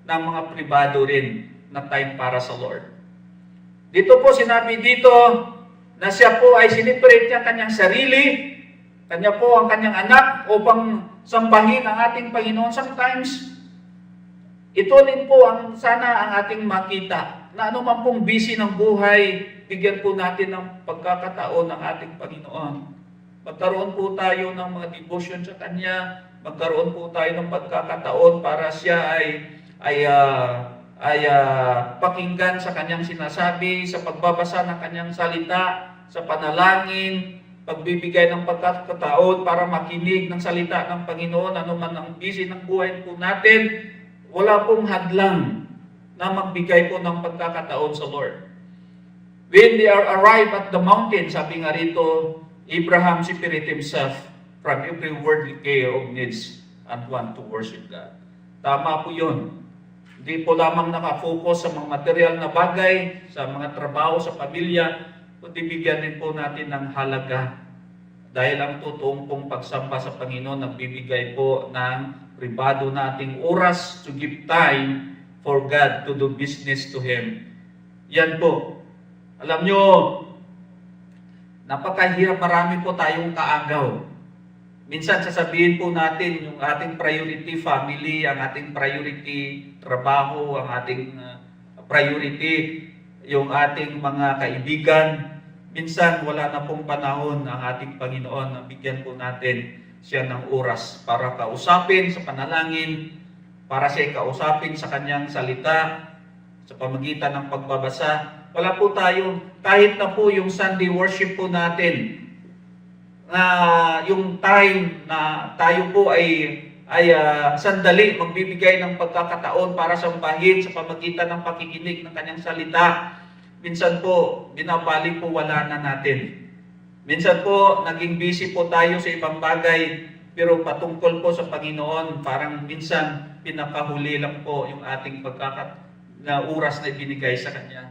mga pribado rin na time para sa Lord. Dito po sinabi dito na siya po ay siniperate niya kanyang sarili, kanya po ang kanyang anak upang sambahin ang ating Panginoon. Sometimes, ito din po ang sana ang ating makita na anuman pong busy ng buhay, bigyan po natin ng pagkakataon ng ating Panginoon. Magkaroon po tayo ng mga devotion sa Kanya, magkaroon po tayo ng pagkakataon para siya ay pakinggan sa Kanyang sinasabi, sa pagbabasa ng Kanyang salita, sa panalangin, pagbibigay ng pagkakataon para makinig ng salita ng Panginoon, anuman ang busy ng buhay po natin, wala pong hadlang na magbigay po ng pagkakataon sa Lord. When they are arrived at the mountain, sabi nga rito, Abraham separated himself from every worldly care of needs and want to worship God. Tama po yun. Hindi po lamang nakafocus sa mga material na bagay, sa mga trabaho, sa pamilya, kundi bigyan din po natin ng halaga. Dahil ang totoong pong pagsamba sa Panginoon, nagbibigay po ng pribado nating oras to give time for God to do business to Him. Yan po. Alam nyo, napakahirap, marami po tayong kaagaw. Minsan sasabihin po natin yung ating priority family, ang ating priority trabaho, ang ating priority yung ating mga kaibigan. Minsan wala na pong panahon ang ating Panginoon na bigyan po natin siya ng oras para kausapin sa panalangin, para siya kausapin sa kanyang salita, sa pamagitan ng pagbabasa. Wala po tayo, kahit na po yung Sunday worship po natin, yung time na tayo po ay sandali magbibigay ng pagkakataon para sambahin sa pamagitan ng pakikinig ng kanyang salita. Minsan po, binabalik po wala na natin. Minsan po, naging busy po tayo sa ibang bagay, pero patungkol po sa Panginoon, parang minsan pinakahuli lang po yung ating oras na ibinigay sa Kanya.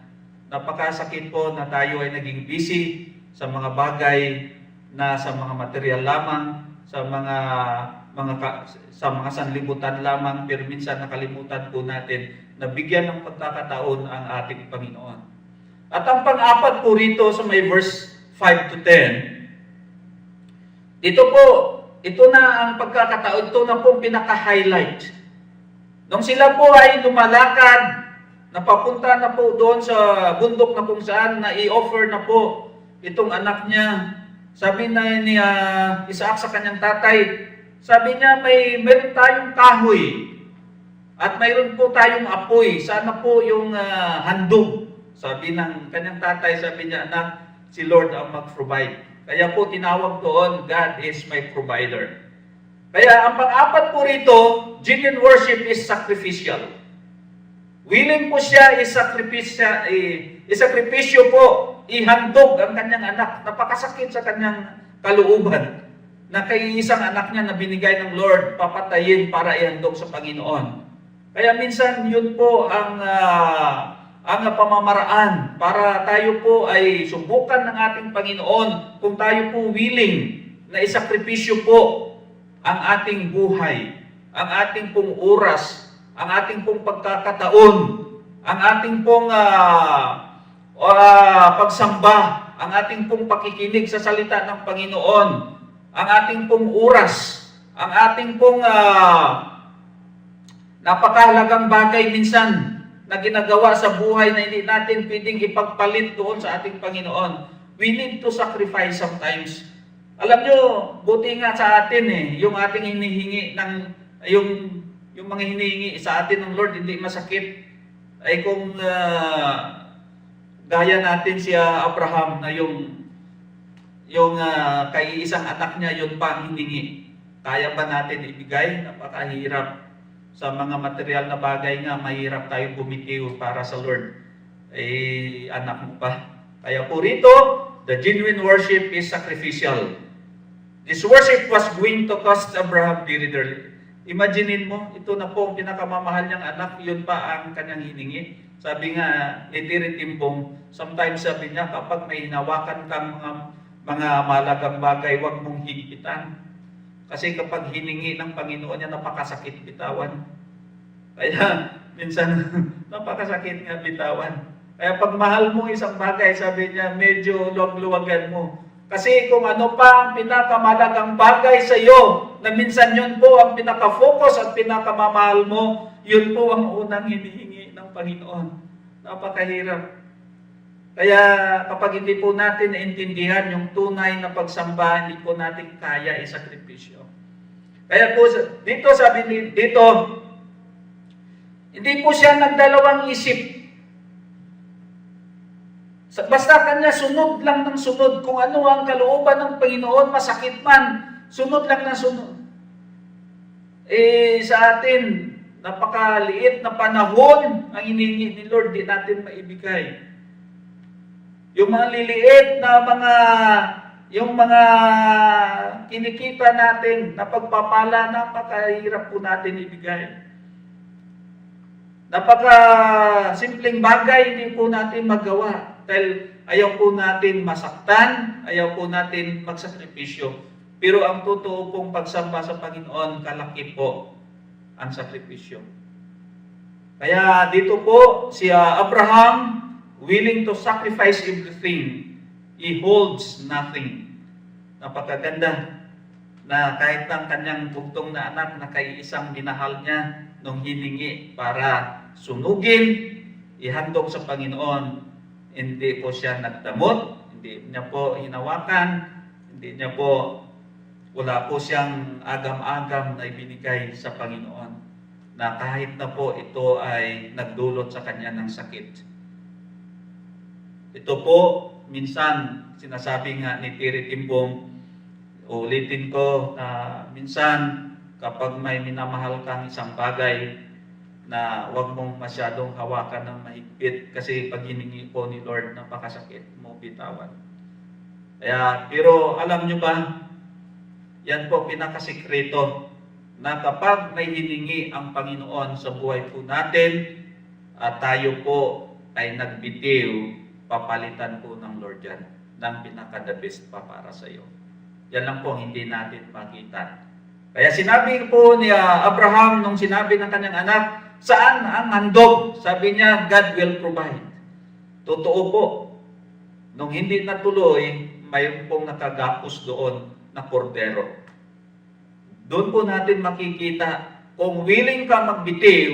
Napakasakit po na tayo ay naging busy sa mga bagay na sa mga material lamang, sa mga sanlibutan lamang, pero minsan nakalimutan po natin na bigyan ng pagkakataon ang ating Panginoon. At ang pang-apat po rito sa may verse 5 to 10, dito po, ito na ang pagkakataon, ito na po pinaka-highlight. Nung sila po ay lumalakad, napapunta na po doon sa bundok na kung saan na i-offer na po itong anak niya. Sabi na ni Isaac sa kanyang tatay, sabi niya, meron tayong kahoy at mayroon po tayong apoy. Sana po yung handog. Sabi ng kanyang tatay, sabi niya, anak, si Lord ang mag-provide. Kaya po tinawag doon, God is my provider. Kaya ang pang-apat po rito, genuine worship is sacrificial. Willing po siya isakripisyo po, ihandog ang kanyang anak. Napakasakit sa kanyang kalooban na kay isang anak niya na binigay ng Lord, papatayin para ihandog sa Panginoon. Kaya minsan yun po ang pamamaraan para tayo po ay subukan ng ating Panginoon kung tayo po willing na isakripisyo po ang ating buhay, ang ating pong oras, ang ating pong pagkakataon, ang ating pong pagsamba, ang ating pong pakikinig sa salita ng Panginoon, ang ating pong oras, ang ating pong napakahalagang bagay minsan na ginagawa sa buhay na hindi natin pwedeng ipagpalit doon sa ating Panginoon. We need to sacrifice sometimes. Alam nyo, buti nga sa atin yung ating hinihingi ng, yung mga hinihingi sa atin ng Lord, hindi masakit. Ay kung gaya natin si Abraham na yung kay isang anak niya, yun pa ang hiningi. Kaya ba natin ibigay? Napakahirap. Sa mga material na bagay nga, mahirap tayo bumitiw para sa Lord. Anak mo pa. Kaya po rito, the genuine worship is sacrificial. This worship was going to cost Abraham Imaginein mo, ito na po ang pinakamamahal niyang anak, yun pa ang kanyang hiningi. Sabi nga ni Tiri Timbong, sometimes sabi niya, kapag may hinawakan kang mga malagang bagay, huwag mong higpitan. Kasi kapag hiningi ng Panginoon niya, napakasakit bitawan. Kaya minsan, napakasakit nga bitawan. Kaya pag mahal mo isang bagay, sabi niya, medyo luwag-luwagan mo. Kasi kung ano pa ang pinakamalagang bagay sa iyo, na minsan yun po ang pinaka-focus at pinakamamahal mo, yun po ang unang hinihingi ng Panginoon. Napakahirap. Kaya kapag hindi po natin naintindihan yung tunay na pagsamba, hindi po natin kaya isakripisyo. Kaya po dito sabi dito, hindi po siya nagdalawang isip. Basta kanya sunod lang ng sunod. Kung ano ang kalooban ng Panginoon, masakit man, sunod lang ng sunod. Sa atin, napakaliit na panahon ang hinihingi ni Lord, di natin maibigay. Yung mga liliit na yung mga kinikita natin na pagpapala, napakahirap po natin ibigay. Napaka simpleng bagay, hindi po natin magawa. Dahil ayaw po natin masaktan, ayaw po natin magsakripisyo. Pero ang totoo pong pagsamba sa Panginoon, kalaki po ang sakripisyo. Kaya dito po, si Abraham, willing to sacrifice everything. He holds nothing. Napakaganda na kahit ang kanyang bugtong na anak na kay-isang minahal niya nung hiningi para sunugin, ihandog sa Panginoon, hindi po siya nagdamot, hindi niya po hinawakan, hindi niya po, wala po siyang agam-agam na ibinigay sa Panginoon na kahit na po ito ay nagdulot sa kanya ng sakit. Ito po, minsan, sinasabi nga ni Tiri Timbong, ulitin ko na minsan kapag may minamahal kang isang bagay na huwag mong masyadong hawakan ng mahigpit kasi pag hiningi po ni Lord, napakasakit mo bitawan. Kaya, pero alam nyo ba, yan po pinakasikreto na kapag may hiningi ang Panginoon sa buhay po natin at tayo po ay nagbitiw, papalitan po ng Lord yan ng pinaka-the best pa para sa iyo. Yan lang po hindi natin makita. Kaya sinabi po ni Abraham nung sinabi ng kanyang anak, saan ang handog? Sabi niya, God will provide. Totoo po. Nung hindi natuloy, mayroon pong nakagapos doon na kordero. Doon po natin makikita, kung willing ka magbitiw,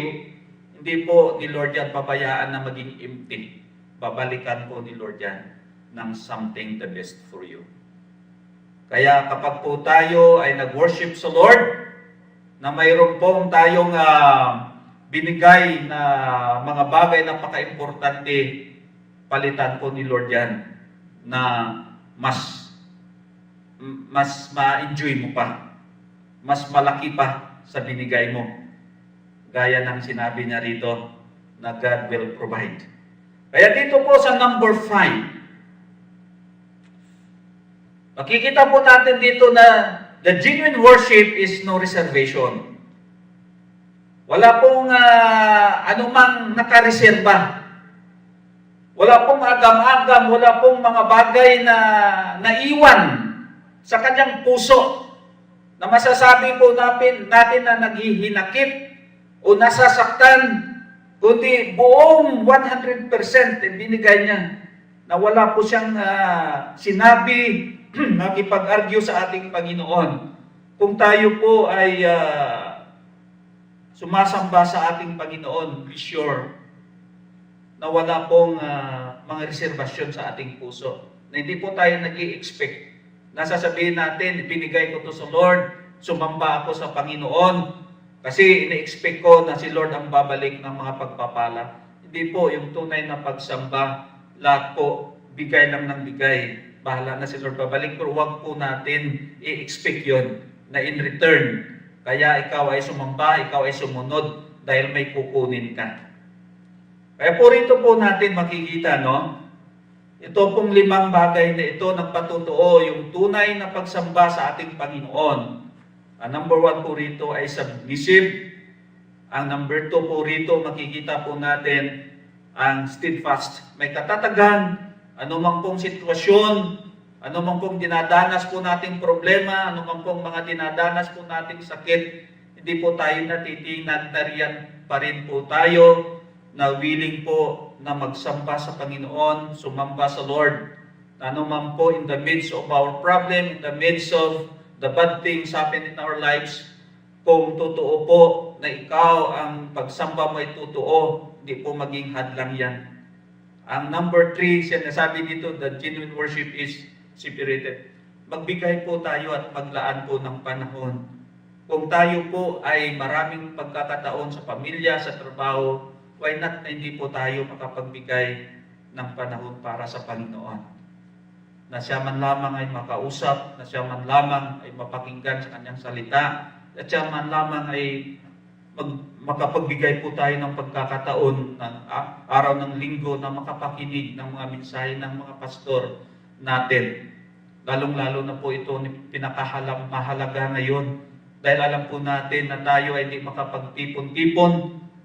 hindi po ni Lord yan pabayaan na maging empty. Babalikan po ni Lord yan ng something the best for you. Kaya kapag po tayo ay nag-worship sa Lord, na mayroon pong tayong binigay na mga bagay na napaka-importante, palitan po ni Lord yan na mas ma-enjoy mo pa, mas malaki pa sa binigay mo. Gaya ng sinabi niya rito na God will provide. Kaya dito po sa number 5, makikita po natin dito na the genuine worship is no reservation. Wala pong anumang nakareserba. Wala pong agam-agam, wala pong mga bagay na naiwan sa kanyang puso na masasabi po natin na naghihinakit o nasasaktan, kundi buong 100% binigay niya na wala po siyang sinabi nakipag-argue sa ating Panginoon. Kung tayo po ay sumasamba sa ating Panginoon, be sure na wala pong mga reservasyon sa ating puso. Na hindi po tayo nag-i-expect. Nasasabihin natin, binigay ko to sa Lord, sumamba ako sa Panginoon, kasi ina-expect ko na si Lord ang babalik ng mga pagpapala. Hindi po, yung tunay na pagsamba, lahat po, bigay lang ng bigay. Bahala na si Lord babalik, pero huwag po natin i-expect yun na in return. Kaya ikaw ay sumamba, ikaw ay sumunod dahil may kukunin ka. Kaya po rito po natin makikita, no? Ito pong 5 bagay na ito nagpatutuo yung tunay na pagsamba sa ating Panginoon Ang number 1 po rito ay submissive. Ang number 2 po rito, makikita po natin ang steadfast. May katatagan, anumang pong sitwasyon, anumang pong dinadanas po nating problema, anumang pong mga dinadanas po nating sakit, hindi po tayo natitingnan, nariyan pa rin po tayo na willing po na magsamba sa Panginoon, sumamba sa Lord. Anumang po in the midst of our problem, in the midst of the bad things happen in our lives, kung totoo po na ikaw ang pagsamba mo ay totoo, hindi po maging hadlang yan. Ang number 3, sinasabi dito, the genuine worship is separated. Magbigay po tayo at maglaan po ng panahon. Kung tayo po ay maraming pagkakataon sa pamilya, sa trabaho, why not hindi po tayo makapagbigay ng panahon para sa Panginoon? Na siya man lamang ay makausap, na siya man lamang ay mapakinggan sa kanyang salita, at siya man lamang ay makapagbigay po tayo ng pagkakataon ng araw ng linggo na makapakinig ng mga mensahe ng mga pastor natin. Lalong-lalo na po ito pinakahalaga ngayon dahil alam po natin na tayo ay hindi makapagtipon-tipon.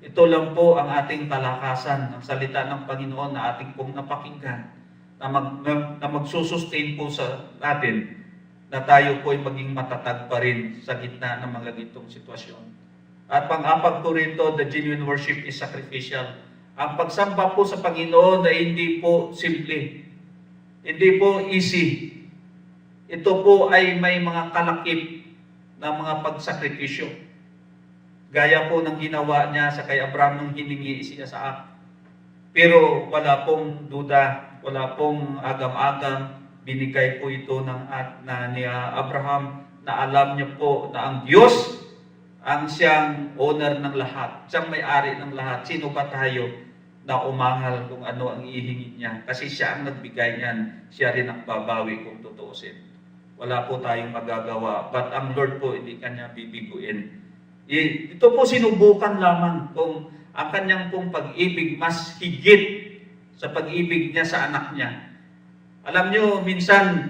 Ito lang po ang ating kalakasan, ang salita ng Panginoon na ating pong napakinggan, na magsusustain po sa atin na tayo po ay maging matatag pa rin sa gitna ng mga gitong sitwasyon. At pang-apat po rito, the genuine worship is sacrificial. Ang pagsamba po sa Panginoon ay hindi po simple, hindi po easy. Ito po ay may mga kalakip na mga pagsakripisyo. Gaya po ng ginawa niya sa kay Abraham nung hiningi siya sa pero wala pong duda, wala pong agam-agam. Binigay po ito ni Abraham na alam niya po na ang Diyos ang siyang owner ng lahat, siyang may-ari ng lahat. Sino ba tayo na umangal kung ano ang ihingi niya? Kasi siya ang nagbigay niyan, siya rin ang babawi kung tutuusin. Wala po tayong magagawa, but ang Lord po hindi kanya bibiguin. Ito po sinubukan lamang kung ang kanyang pong pag-ibig mas higit sa pag-ibig niya sa anak niya. Alam niyo, minsan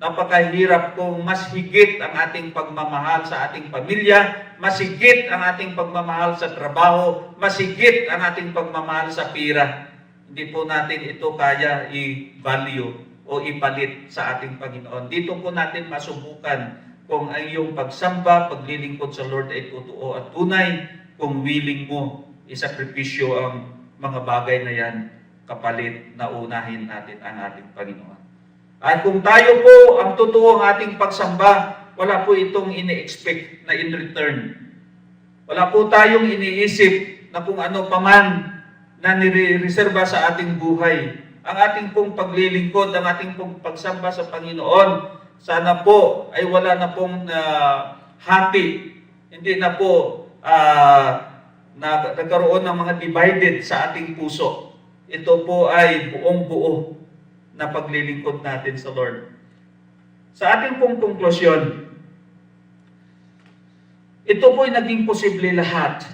napakahirap kung mas higit ang ating pagmamahal sa ating pamilya, mas higit ang ating pagmamahal sa trabaho, mas higit ang ating pagmamahal sa pira. Hindi po natin ito kaya i-value o ipalit sa ating Panginoon. Dito po natin masubukan kung ang iyong pagsamba, paglilingkod sa Lord ay totoo at tunay, kung willing mo isakripisyo ang mga bagay na yan, kapalit na unahin natin ang ating Panginoon. At kung tayo po ang totoo ang ating pagsamba, wala po itong ini-expect na in return. Wala po tayong iniisip na kung ano paman na nireserba sa ating buhay. Ang ating pong paglilingkod, ang ating pong pagsamba sa Panginoon, sana po ay wala na pong hati. Hindi na po nagkaroon ng mga divided sa ating puso. Ito po ay buong-buo na paglilingkod natin sa Lord. Sa ating pong konklusyon, ito po ay naging posible lahat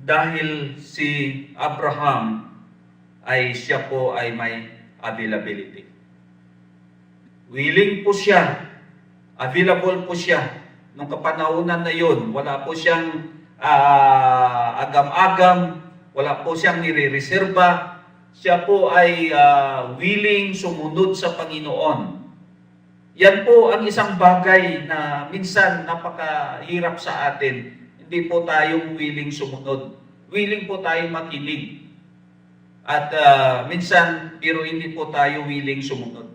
dahil si Abraham siya po ay may availability. Willing po siya, available po siya. Nung kapanahunan na yun, wala po siyang agam-agam, wala po siyang nire-reserba. Siya po ay willing sumunod sa Panginoon. Yan po ang isang bagay na minsan napakahirap sa atin. Hindi po tayong willing sumunod. Willing po tayong makinig. At minsan, pero hindi po tayo willing sumunod.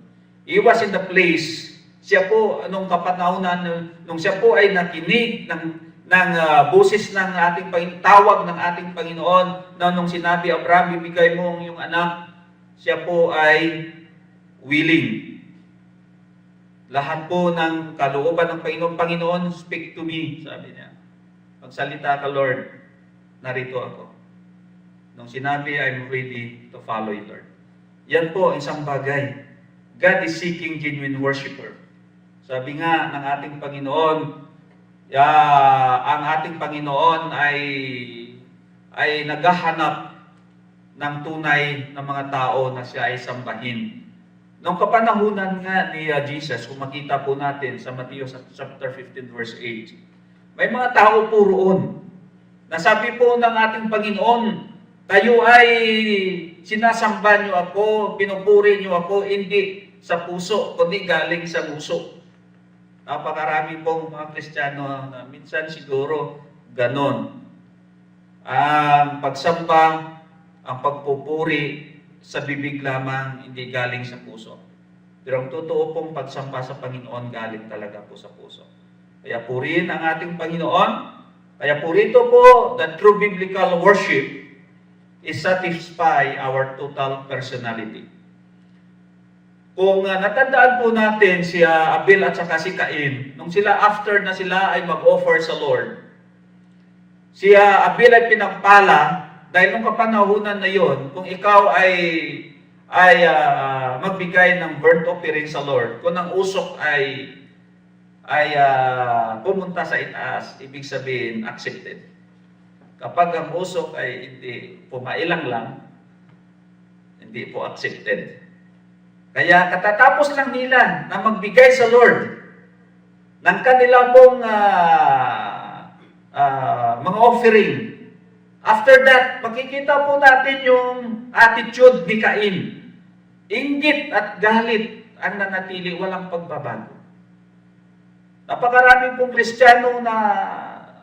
He was in the place. Siya po, anong kapanahunan, nung siya po ay nakinig ng boses ng ating tawag ng ating Panginoon, na nung sinabi, Abraham, bibigay mo ang iyong anak, siya po ay willing. Lahat po ng kalooban ng Panginoon, speak to me, sabi niya. Magsalita ka, Lord, narito ako. Nung sinabi, I'm ready to follow you, Lord. Yan po ang isang bagay. God is seeking genuine worshiper. Sabi nga ng ating Panginoon, ang ating Panginoon ay naghahanap ng tunay na mga tao na siya ay sambahin. Nung kapanahunan nga ni Jesus, kung makita po natin sa Matthew chapter 15 verse 8, may mga tao po roon. Nasabi po ng ating Panginoon, kayo ay sinasamba niyo ako, pinupuri niyo ako, hindi sa puso, kundi galing sa nguso. Napakarami pong mga Kristiyano na minsan siguro ganon. Ang pagsamba, ang pagpupuri, sa bibig lamang, hindi galing sa puso. Pero ang totoo pong pagsamba sa Panginoon, galing talaga po sa puso. Kaya purihin ang ating Panginoon. Kaya po rito po, the true biblical worship is satisfy our total personality. Kung natandaan po natin si Abel at saka si Cain, nung sila after na sila ay mag-offer sa Lord, si Abel ay pinagpala. Dahil nung kapanahunan na yon, kung ikaw ay magbigay ng burnt offering sa Lord, kung ang usok ay pumunta sa itaas, ibig sabihin accepted. Kapag ang usok ay hindi pumailang lang, hindi po accepted. Kaya katatapos lang nila na magbigay sa Lord ng kanilang pong mga offering. After that, makikita po natin yung attitude ni Cain. Inggit at galit ang nanatili, walang pagbabago. Napakarami pong Kristiyano na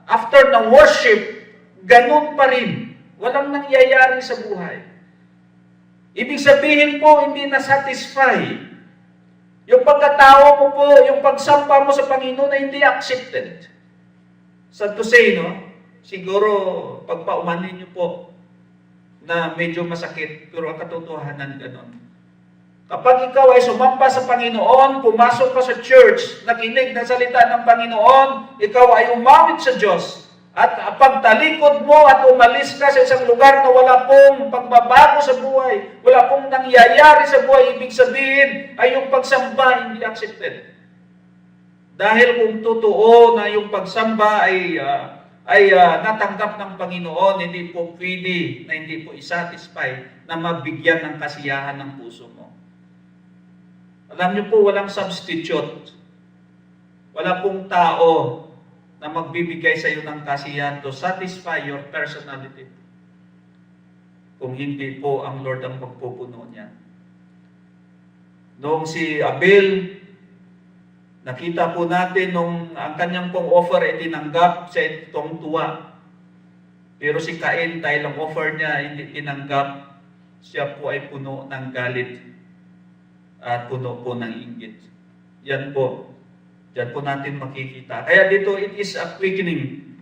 after ng worship, ganun pa rin. Walang nangyayari sa buhay. Ibig sabihin po, hindi na-satisfy. Yung pagkatao mo po, yung pagsamba mo sa Panginoon na hindi accepted. Sad to say, no? Siguro, pagpaumanin niyo po na medyo masakit, pero ang katotohanan ganun. Kapag ikaw ay sumamba sa Panginoon, pumasok ka sa church, nakinig na salita ng Panginoon, ikaw ay umawit sa Diyos, at pagtalikod mo at umalis ka sa isang lugar na wala pong pagbabago sa buhay, wala pong nangyayari sa buhay, ibig sabihin ay yung pagsamba hindi accepted. Dahil kung totoo na yung pagsamba ay natanggap ng Panginoon, hindi po pwede na hindi po isatisfy na mabigyan ng kasiyahan ng puso mo. Alam niyo po, walang substitute. Wala pong tao na magbibigay sa iyo ng kasiyahan to satisfy your personality. Kung hindi po ang Lord ang magpupuno niya. Noong si Abel, nakita po natin nung ang kanyang pong offer ay tinanggap, siya itong tuwa. Pero si Cain, dahil ang offer niya hindi tinanggap, siya po ay puno ng galit at puno po ng inggit. Yan po. Diyan po natin makikita. Kaya dito, it is a quickening.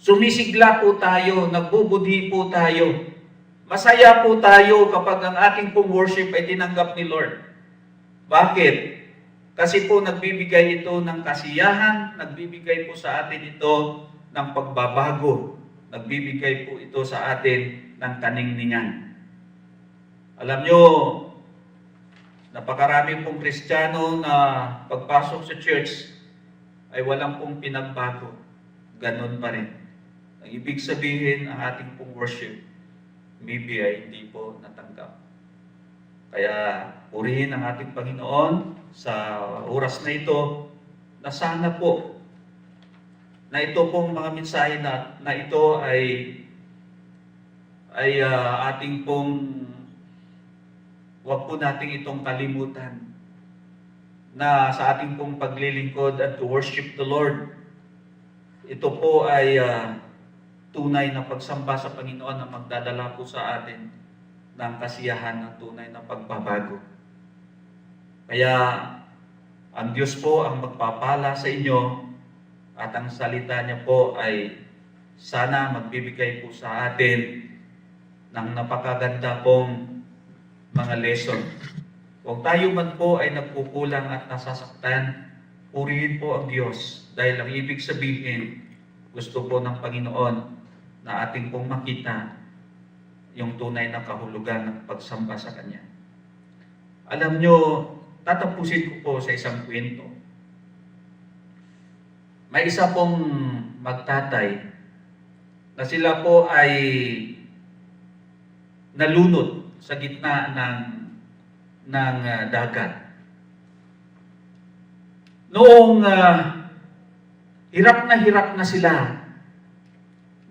Sumisigla po tayo, nagbubudhi po tayo. Masaya po tayo kapag ang ating pong worship ay tinanggap ni Lord. Bakit? Kasi po nagbibigay ito ng kasiyahan, nagbibigay po sa atin ito ng pagbabago, nagbibigay po ito sa atin ng kaningningan. Alam nyo, napakarami pong Kristiyano na pagpasok sa church ay walang pong pinagbago. Ganon pa rin. Ang ibig sabihin, ang ating pong worship, maybe ay hindi po natanggap. Kaya purihin ang ating Panginoon sa oras na ito, na sana po, na ito pong mga mensahe na ito ay ating pong huwag po natin itong kalimutan na sa ating pong paglilingkod at to worship the Lord. Ito po ay tunay na pagsamba sa Panginoon na magdadala po sa atin ng kasiyahan ng tunay na pagbabago. Kaya ang Diyos po ang magpapala sa inyo at ang salita niya po ay sana magbibigay po sa atin ng napakaganda pong mga lesson. Kung tayo man po ay nagkukulang at nasasaktan, purihin po ang Diyos dahil ang ibig sabihin, gusto po ng Panginoon na ating pong makita yung tunay na kahulugan ng pagsamba sa Kanya. Alam nyo, tatapusin ko po sa isang kwento. May isa pong magtatay na sila po ay nalunod sa gitna ng ng dagat. Noong hirap na sila,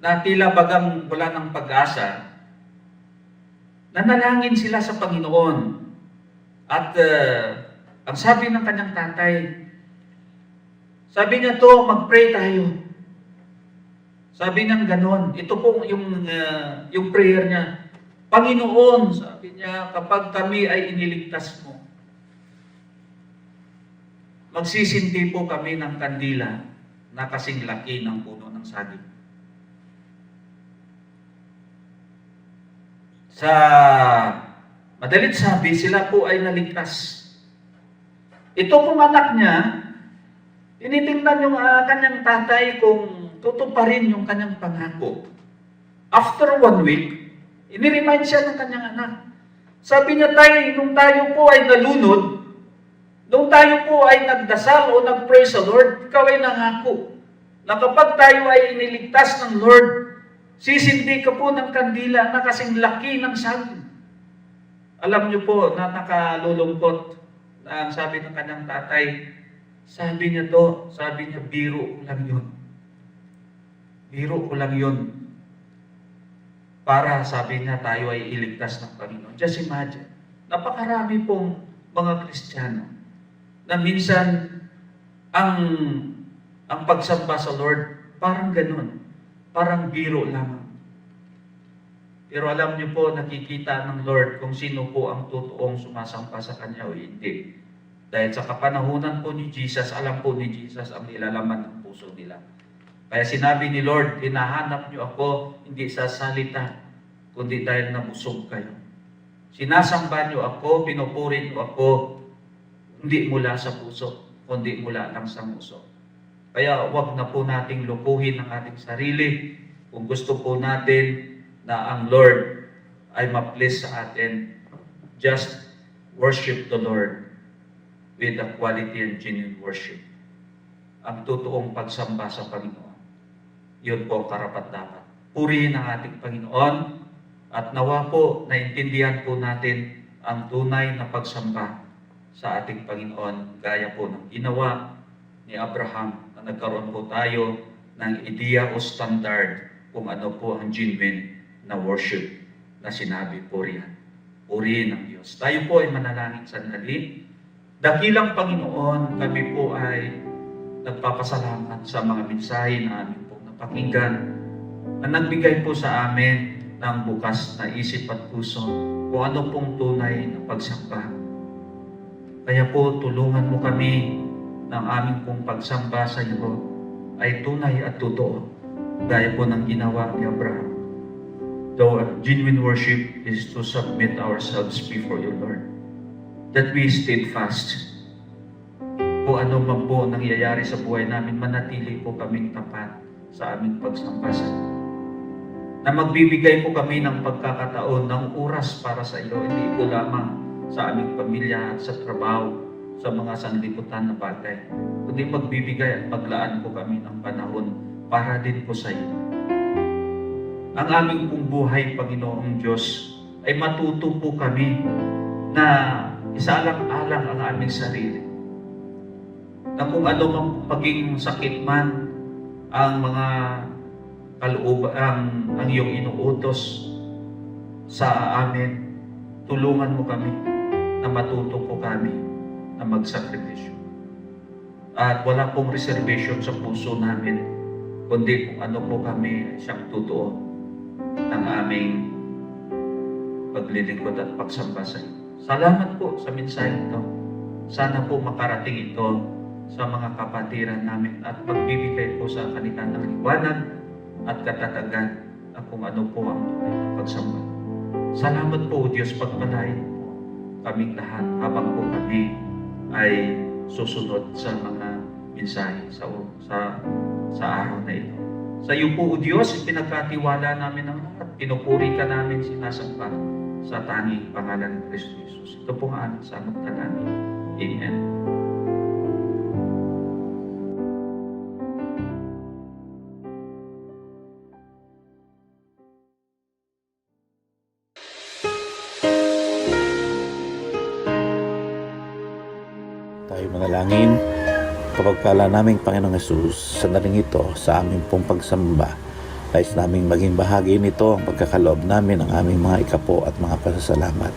na tila bagang wala ng pag-asa, nanalangin sila sa Panginoon. At ang sabi ng kanyang tatay, sabi niya to, mag-pray tayo. Sabi niya ganon. Ito po yung prayer niya. Panginoon, sabi niya, kapag kami ay iniligtas mo, magsisindi po kami ng kandila na kasing laki ng puno ng saging. Sa madalit sabi, sila po ay naligtas. Ito pong anak niya, tinitingnan yung kanyang tatay kung tutuparin yung kanyang pangako. After 1 week, iniremind siya ng kanyang anak. Sabi niya, tay, nung tayo po ay nalunod, nung tayo po ay nagdasal o nag-praise sa Lord, ikaw ay nangako na kapag tayo ay iniligtas ng Lord, sisindi ka po ng kandila na kasing laki ng saging. Alam niyo po na nakalulungkot na ang sabi ng kanyang tatay, sabi niya biro ko lang yun. Biro ko lang yun. Para, sabi niya, tayo ay iligtas ng Panginoon. Just imagine, napakarami pong mga Kristiyano na minsan ang pagsamba sa Lord, parang ganun. Parang biro lamang. Pero alam niyo po, nakikita ng Lord kung sino po ang totoong sumasamba sa Kanya o hindi. Dahil sa kapanahunan po ni Jesus, alam po ni Jesus ang nilalaman ng puso nila. Kaya sinabi ni Lord, hinahanap niyo ako, hindi sa salita, kundi dahil nabusog kayo. Sinasamba niyo ako, pinupuri niyo ako, hindi mula sa puso, kundi mula lang sa puso. Kaya wag na po nating lukuhin ang ating sarili kung gusto po natin na ang Lord ay ma-please sa atin. Just worship the Lord with a quality and genuine worship. Ang totoong pagsamba sa Panginoon. Yun po ang karapat-dapat. Purihin ang ating Panginoon at nawa po naintindihan po natin ang tunay na pagsamba sa ating Panginoon gaya po ng ginawa ni Abraham na nagkaroon po tayo ng ideya o standard kung ano po ang genuine na worship na sinabi po riyan. Purihin ang Diyos. Tayo po ay manalangin sandali. Dakilang Panginoon, kami po ay nagpapasalamat sa mga mensahe na amin po napakinggan na nagbigay po sa amin ng bukas na isip at puso kung ano pong tunay na pagsamba. Kaya po tulungan mo kami ng aming pong pagsamba sa iyo ay tunay at totoo gaya po ng ginawa ni Abraham. The genuine worship is to submit ourselves before you, Lord. That we steadfast. Kung ano man po nangyayari sa buhay namin, manatili po kaming tapat sa aming pagsamba sa iyo. Na magbibigay po kami ng pagkakataon, ng oras para sa iyo, hindi po lamang sa aming pamilya at sa trabaho, sa mga sanlibutan na bagay. Kundi magbibigay at maglaan po kami ng panahon para din po sa iyo. Ang aming pong buhay, Panginoong Diyos, ay matuto po kami na isaalang-alang ang aming sarili. Na kung ano mang paging sakit man ang mga kalooban, ang iyong inuutos sa amin, tulungan mo kami na matuto po kami na magsakripisyo. At wala pong reservation sa puso namin, kundi kung ano po kami siyang totoo ng aming paglilingkod at pagsamba sa iyo. Salamat po sa mensahe ito. Sana po makarating ito sa mga kapatiran namin at magbibigay po sa kanila ng liwanag at katatagan na kung ano po ang tunay na pagsamba. Salamat po, Diyos, pagpalain po kaming lahat habang po kami ay susunod sa mga mensahe sa araw na ito. Sa iyo po, O Diyos, ipinagkatiwala namin ang lahat. Pinupuri ka namin, sinasamba sa tanging pangalan ng Kristo Jesus. Ito po ang aming samot na namin. Amen. manalangin. Kapagpala naming Panginoong Hesus, sa daling ito sa aming pong pagsamba, nais naming maging bahagi nito ang pagkakaloob namin ng aming mga ikapo at mga pasasalamat.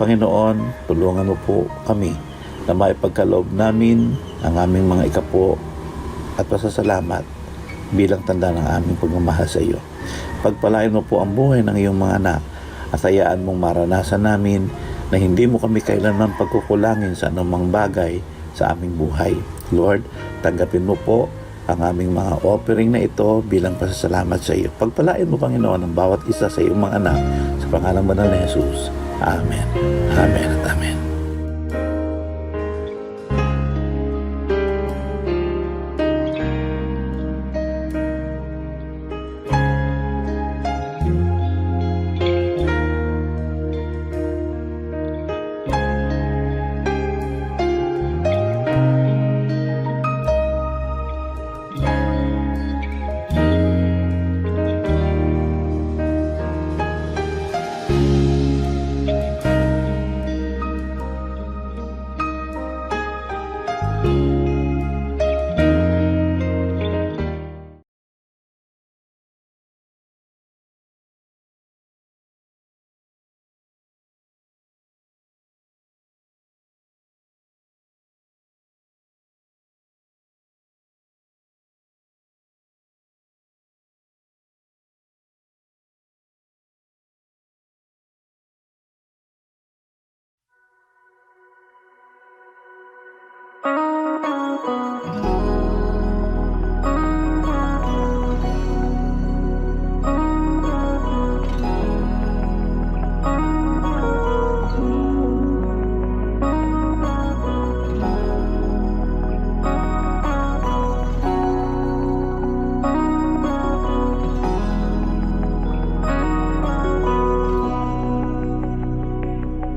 Panginoon, tulungan mo po kami na maipagkaloob namin ang aming mga ikapo at pasasalamat bilang tanda ng aming pagmamahal sa iyo. Pagpalain mo po ang buhay ng iyong mga anak at hayaan mong maranasan namin na hindi mo kami kailanman pagkukulangin sa anumang bagay sa aming buhay. Lord, tanggapin mo po ang aming mga offering na ito bilang pasasalamat sa iyo. Pagpalain mo, Panginoon, ang bawat isa sa iyong mga anak sa pangalang banal ni Jesus. Amen. Amen at amen.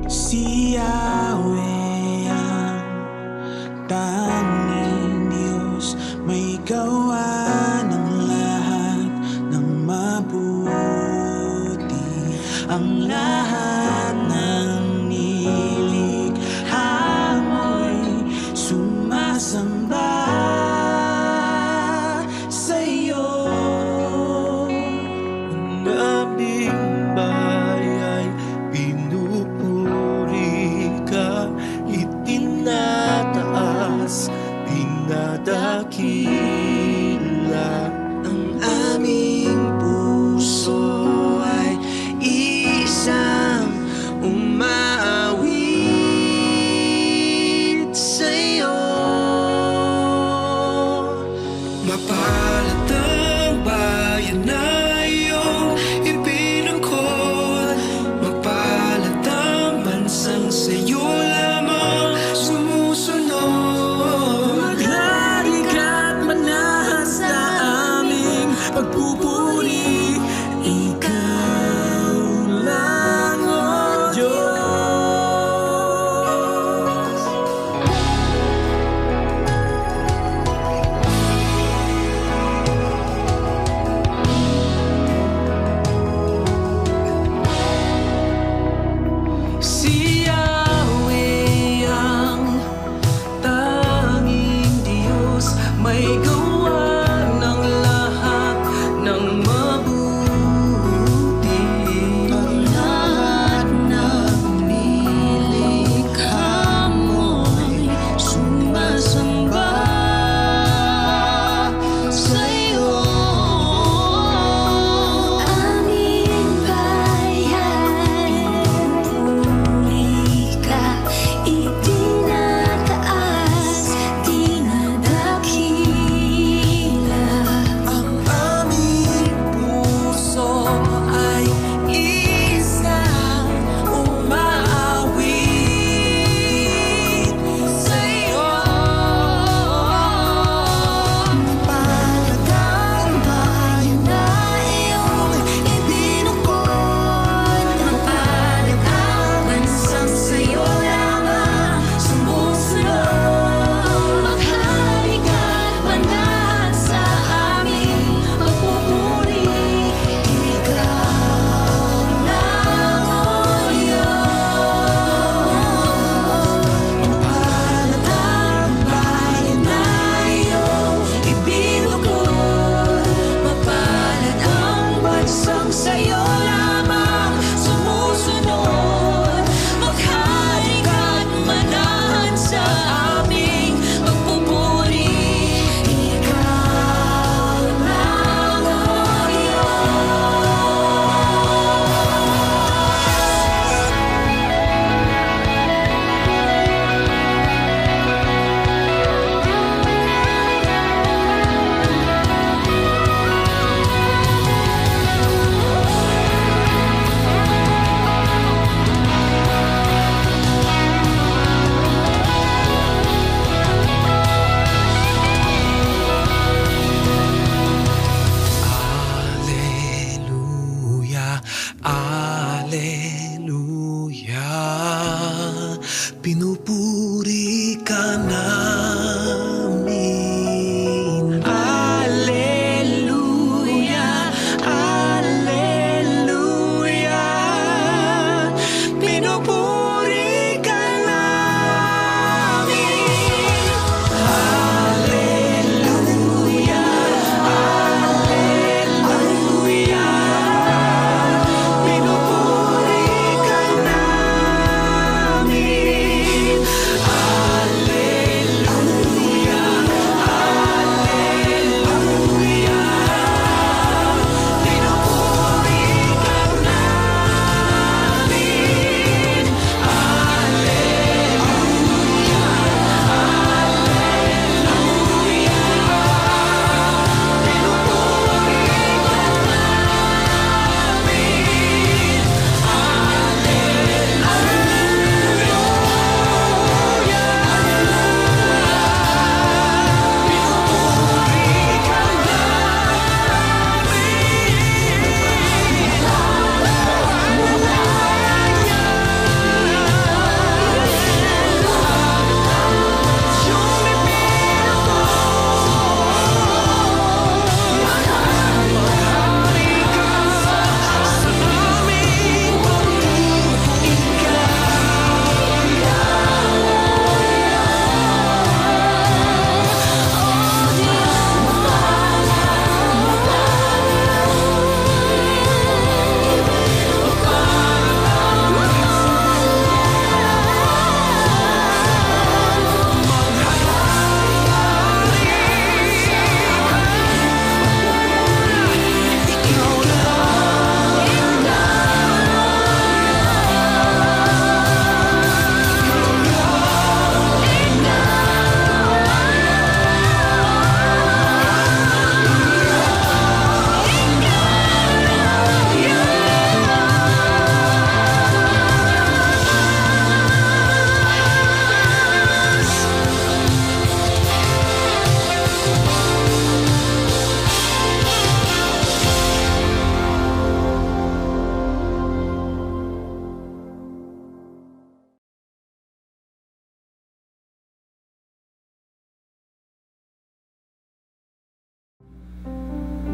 Si Yahweh ang tanging Diyos, may gawa ng lahat ng mabuti. Ang lahat ng nilikha mo'y sumasamba sa iyo. Ang aming bayay pinupuri ka, itinataas, dinadakila. Ang aming puso ay isang sa'yo lamang sumusunod. Maghari ka't manahan sa aming pagpupuri. Ikaw lang, O Alleluia, Alleluia, pinupuri ka namin. Alleluia, Alleluia, pinupuri ka namin. Alleluia, Alleluia, pinupuri ka namin. Alleluia, Alleluia, pinupuri ka namin.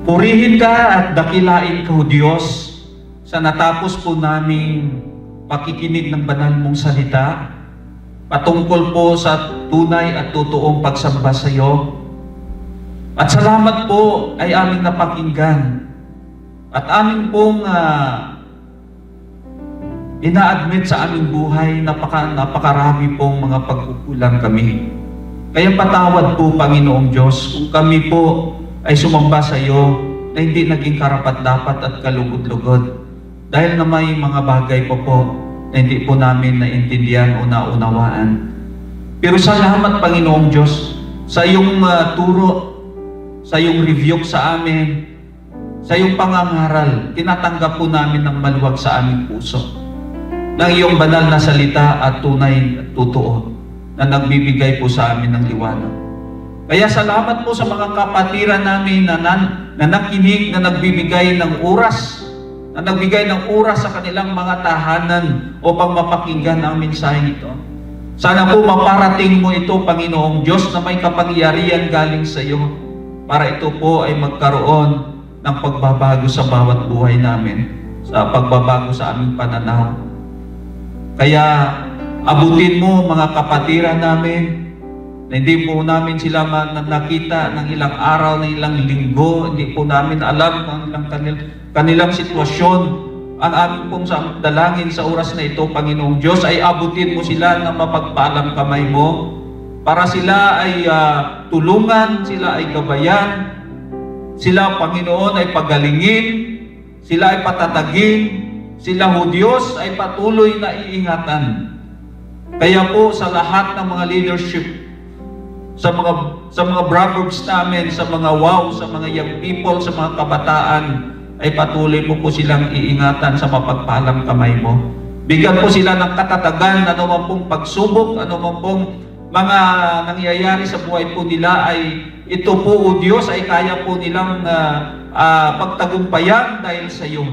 Purihin ka at dakilain ka, O Diyos, sa natapos po naming pakikinig ng banal mong salita, patungkol po sa tunay at totoong pagsamba sa iyo. At salamat po ay aming napakinggan at aming pong ina-admit sa aming buhay napakarami pong mga pagkukulang kami. Kaya patawad po, Panginoong Diyos, kung kami po ay sumamba sa iyo na hindi naging karapat-dapat at kalugod-lugod dahil na may mga bagay po na hindi po namin naintindihan o naunawaan. Pero salamat, Panginoong Diyos, sa iyong turo, sa iyong review sa amin, sa iyong pangangaral, tinatanggap po namin ng maluwag sa aming puso ng iyong banal na salita at tunay at totoo na nagbibigay po sa amin ng liwanag. Kaya salamat po sa mga kapatiran namin na nakinig, na nagbibigay ng oras, sa kanilang mga tahanan upang mapakinggan ang mensaheng ito. Sana po maparating mo ito, Panginoong Diyos, na may kapangyarihan galing sa iyo para ito po ay magkaroon ng pagbabago sa bawat buhay namin, sa pagbabago sa aming pananaw. Kaya abutin mo mga kapatiran namin Na hindi po namin sila nakita ng ilang araw, ng ilang linggo, hindi po namin alam ang kanilang sitwasyon. Ang aming pong dalangin sa oras na ito, Panginoong Diyos, ay abutin mo sila ng mapagpalang kamay mo para sila ay tulungan, sila ay gabayan, sila, Panginoon, ay pagalingin, sila ay patatagin, sila, ho Diyos, ay patuloy na iingatan. Kaya po sa lahat ng mga leadership, sa mga brothers namin, sa mga wow, sa mga young people, sa mga kabataan, ay patuloy mo po silang iingatan sa mapagpalang kamay mo. Bigyan po sila ng katatagan, ano man pong pagsubok, ano man pong mga nangyayari sa buhay po nila, ay ito po, O Diyos, ay kaya po nilang pagtagumpayan dahil sa iyo.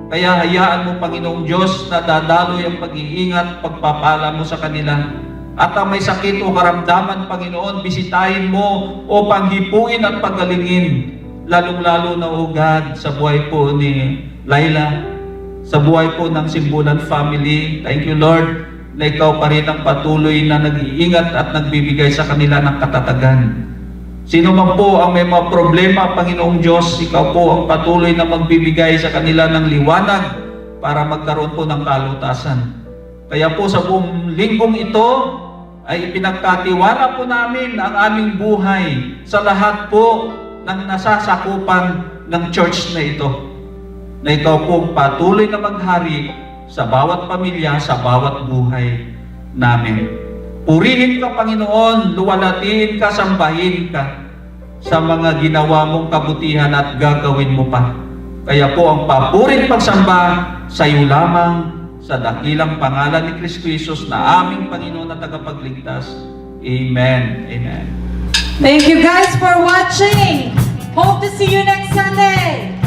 Kaya hayaan mo, Panginoong Diyos, na dadaloy ang pag-iingat, pagpapala mo sa kanila. At ang may sakit o karamdaman, Panginoon, bisitahin mo o panghipuin at pagalingin. Lalong-lalo na, O God, sa buhay po ni Laila, sa buhay po ng Simbulan family. Thank you, Lord, na ikaw pa rin ang patuloy na nag-iingat at nagbibigay sa kanila ng katatagan. Sino man po ang may mga problema, Panginoong Diyos, ikaw po ang patuloy na magbibigay sa kanila ng liwanag para magkaroon po ng kalutasan. Kaya po sa buong linggong ito, ay ipinagkatiwala po namin ang aming buhay sa lahat po ng nasasakupan ng church na ito. Na ikaw po patuloy na maghari sa bawat pamilya, sa bawat buhay namin. Purihin ka, Panginoon, luwalatiin ka, sambahin ka sa mga ginawa mong kabutihan at gagawin mo pa. Kaya po ang papurit pagsamba sa iyo lamang, sa dakilang pangalan ni Kristo Jesus na aming Panginoon at tagapagligtas. Amen. Amen. Thank you guys for watching. Hope to see you next Sunday.